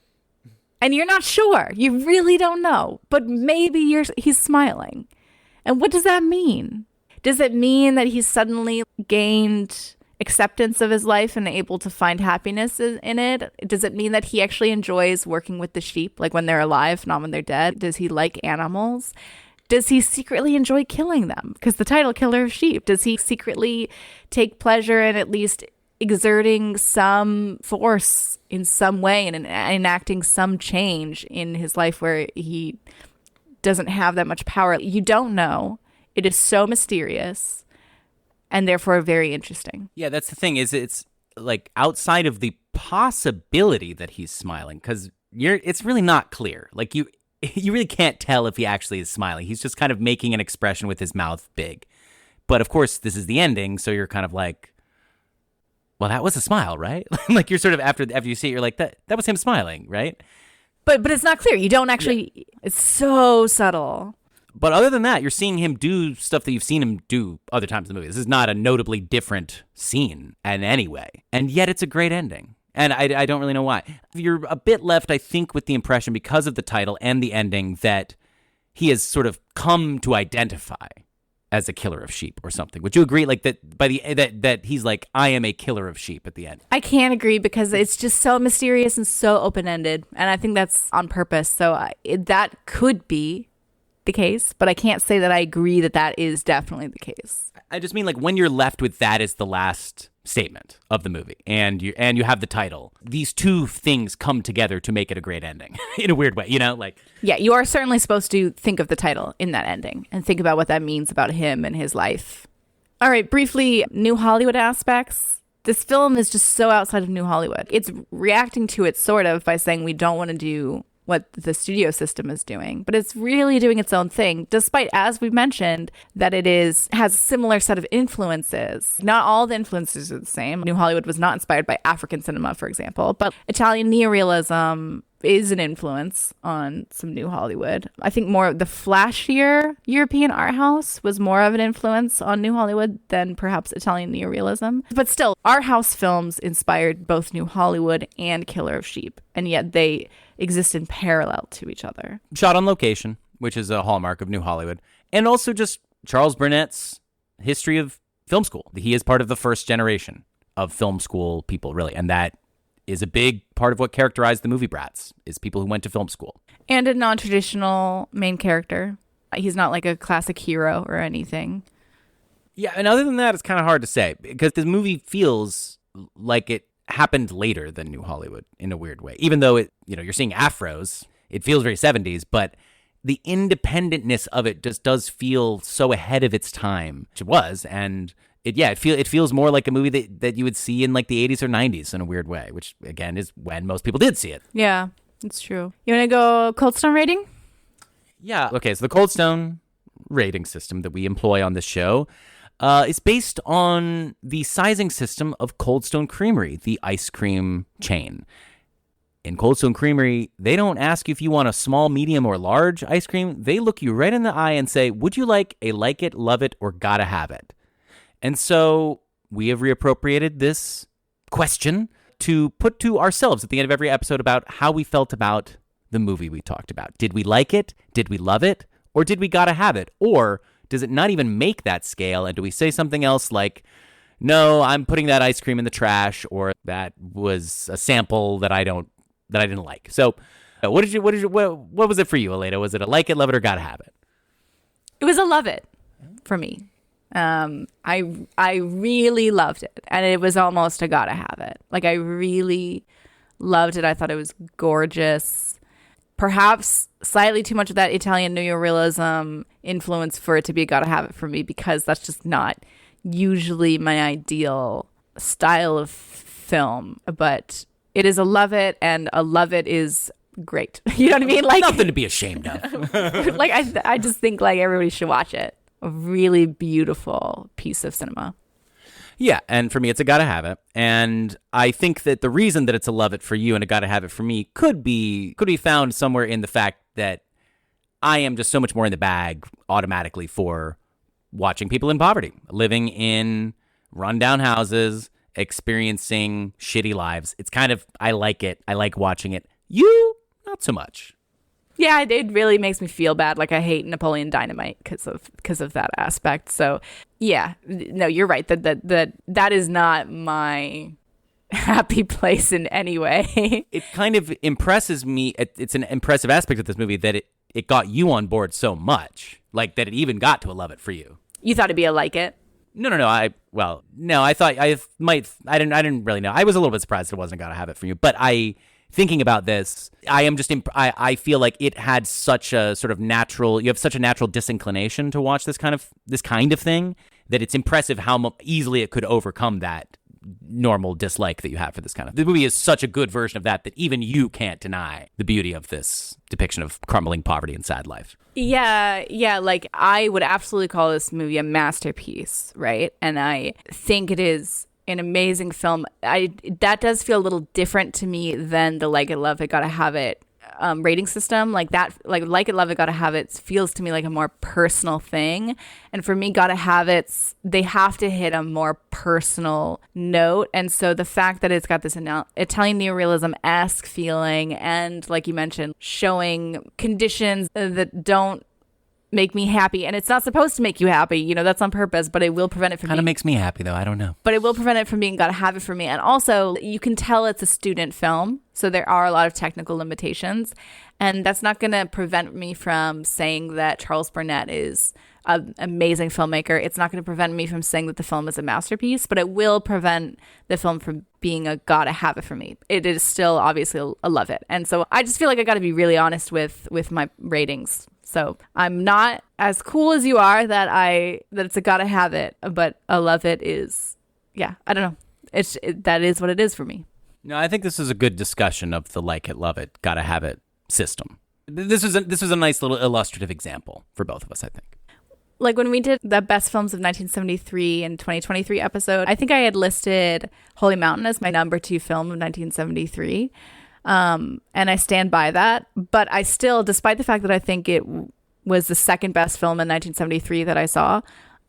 And you're not sure. You really don't know. But maybe he's smiling. And what does that mean? Does it mean that he's suddenly gained acceptance of his life and able to find happiness in it? Does it mean that he actually enjoys working with the sheep, like when they're alive, not when they're dead? Does he like animals? Does he secretly enjoy killing them? Because the title, Killer of Sheep. Does he secretly take pleasure in at least exerting some force in some way and enacting some change in his life where he doesn't have that much power? You don't know. It is so mysterious. and therefore very interesting. Yeah, that's the thing, is it's like outside of the possibility that he's smiling, because it's really not clear. Like you really can't tell if he actually is smiling. He's just kind of making an expression with his mouth big. But of course, this is the ending, so you're kind of like, well, that was a smile, right? Like you're sort of after you see it, you're like, that was him smiling, right? But it's not clear. You don't actually. Yeah. It's so subtle. But other than that, you're seeing him do stuff that you've seen him do other times in the movie. This is not a notably different scene in any way, and yet it's a great ending. And I don't really know why. You're a bit left, I think, with the impression because of the title and the ending that he has sort of come to identify as a killer of sheep or something. Would you agree, like that by that he's like, I am a killer of sheep at the end? I can't agree because it's just so mysterious and so open-ended, and I think that's on purpose. So that could be the case, but I can't say that I agree that is definitely the case. I just mean like when you're left with that as the last statement of the movie and you have the title, these two things come together to make it a great ending in a weird way, like. Yeah, you are certainly supposed to think of the title in that ending and think about what that means about him and his life. All right, briefly, New Hollywood aspects. This film is just so outside of New Hollywood. It's reacting to it sort of by saying we don't want to do what the studio system is doing, but it's really doing its own thing, despite, as we've mentioned, that it has a similar set of influences. Not all the influences are the same. New Hollywood was not inspired by African cinema, for example, but Italian neorealism is an influence on some New Hollywood. I think more of the flashier European art house was more of an influence on New Hollywood than perhaps Italian neorealism. But still, art house films inspired both New Hollywood and Killer of Sheep, and yet they exist in parallel to each other. Shot on location, which is a hallmark of New Hollywood, and also just Charles Burnett's history of film school. He is part of the first generation of film school people, really, and that is a big part of what characterized the movie Brats, is people who went to film school. And a non-traditional main character. He's not like a classic hero or anything. Yeah, and other than that, it's kind of hard to say, because this movie feels like it happened later than New Hollywood in a weird way. Even though you're seeing afros, it feels very 70s, but the independentness of it just does feel so ahead of its time, which it was, and it feels more like a movie that you would see in like the 80s or 90s in a weird way, which again is when most people did see it. Yeah, it's true. You want to go Cold Stone rating? Yeah. Okay, so the Cold Stone rating system that we employ on this show is based on the sizing system of Cold Stone Creamery, the ice cream chain. In Cold Stone Creamery, they don't ask you if you want a small, medium, or large ice cream. They look you right in the eye and say, would you like a like it, love it, or gotta have it? And so we have reappropriated this question to put to ourselves at the end of every episode about how we felt about the movie we talked about. Did we like it? Did we love it? Or did we gotta have it? Or does it not even make that scale? And do we say something else like, no, I'm putting that ice cream in the trash, or that was a sample that I didn't like? So what was it for you, Elena? Was it a like it, love it, or gotta have it? It was a love it for me. I really loved it, and it was almost a gotta have it. Like, I really loved it. I thought it was gorgeous. Perhaps slightly too much of that Italian neorealism influence for it to be a gotta have it for me, because that's just not usually my ideal style of film. But it is a love it, and a love it is great. You know what I mean? Like, nothing to be ashamed of. Like, I just think like everybody should watch it. A really beautiful piece of cinema. Yeah, and for me, it's a gotta have it. And I think that the reason that it's a love it for you and a gotta have it for me could be found somewhere in the fact that I am just so much more in the bag automatically for watching people in poverty, living in rundown houses, experiencing shitty lives. It's kind of, I like it. I like watching it. You, not so much. Yeah, it really makes me feel bad. Like, I hate Napoleon Dynamite because of that aspect. So, yeah, no, you're right. That is not my happy place in any way. It kind of impresses me. It's an impressive aspect of this movie that it got you on board so much, like that it even got to a love it for you. You thought it'd be a like it? No. I thought I didn't really know. I was a little bit surprised it wasn't gotta have it for you, but thinking about this, I am just, I feel like it had such a sort of natural, you have such a natural disinclination to watch this kind of thing that it's impressive how easily it could overcome that normal dislike that you have for this kind of. The movie is such a good version of that even you can't deny the beauty of this depiction of crumbling poverty and sad life. Yeah, like I would absolutely call this movie a masterpiece, right? And I think it is an amazing film. That does feel a little different to me than the Like It, Love It, Gotta Have It rating system. Like that, like It, Love It, Gotta Have It feels to me like a more personal thing. And for me, Gotta Have It's, they have to hit a more personal note. And so the fact that it's got this Italian neorealism-esque feeling, and like you mentioned, showing conditions that don't make me happy, and it's not supposed to make you happy, you know, that's on purpose, but it will prevent it from kind of makes me happy though, I don't know, but it will prevent it from being Gotta Have It for me. And also you can tell it's a student film, so there are a lot of technical limitations, and that's not going to prevent me from saying that Charles Burnett is an amazing filmmaker. It's not going to prevent me from saying that the film is a masterpiece, but it will prevent the film from being a Gotta Have It for me. It is still obviously a love it. And so I just feel like I got to be really honest with my ratings. So I'm not as cool as you are that it's a Gotta Have It, but a love it is, yeah, I don't know. That is what it is for me. No, I think this is a good discussion of the Like It, Love It, Gotta Have It system. This was a nice little illustrative example for both of us, I think. Like when we did the best films of 1973 and 2023 episode, I think I had listed Holy Mountain as my number 2 film of 1973. And I stand by that, but I still, despite the fact that I think it was the second best film in 1973 that I saw,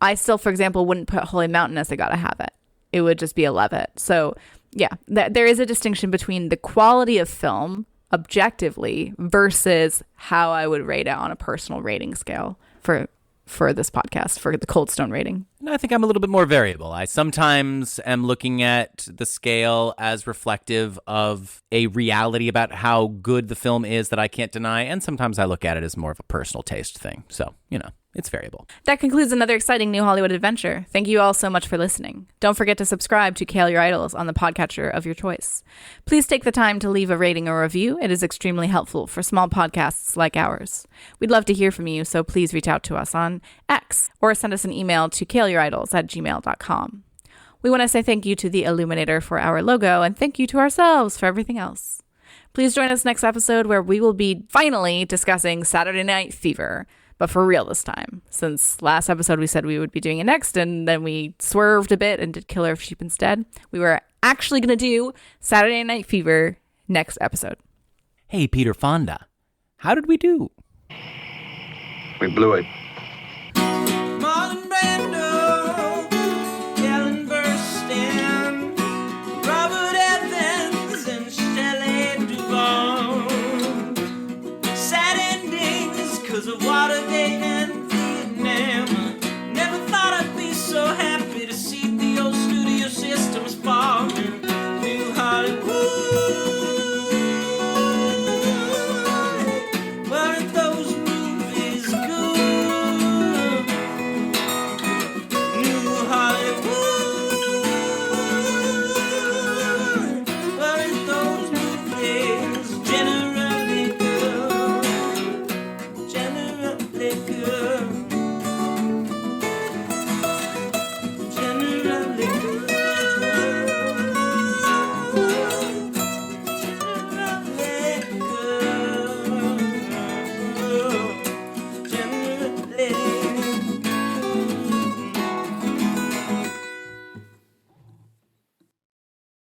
I still, for example, wouldn't put Holy Mountain as a Gotta Have It. It would just be a love it. So yeah, there is a distinction between the quality of film objectively versus how I would rate it on a personal rating scale for this podcast, for the Cold Stone rating. I think I'm a little bit more variable. I sometimes am looking at the scale as reflective of a reality about how good the film is that I can't deny, and sometimes I look at it as more of a personal taste thing. So, you know, it's variable. That concludes another exciting New Hollywood adventure. Thank you all so much for listening. Don't forget to subscribe to Kale Your Idols on the podcatcher of your choice. Please take the time to leave a rating or review. It is extremely helpful for small podcasts like ours. We'd love to hear from you, so please reach out to us on X or send us an email to kaleyouridols@gmail.com. We want to say thank you to the Illuminator for our logo, and thank you to ourselves for everything else. Please join us next episode where we will be finally discussing Saturday Night Fever, but for real this time, since last episode we said we would be doing it next, and then we swerved a bit and did Killer of Sheep instead. We were actually going to do Saturday Night Fever next episode. Hey, Peter Fonda, how did we do? We blew it. Marlon Brando, Ellen Burstyn, Robert Evans, and Shelley Duvall. Sad endings 'cause of Watergate.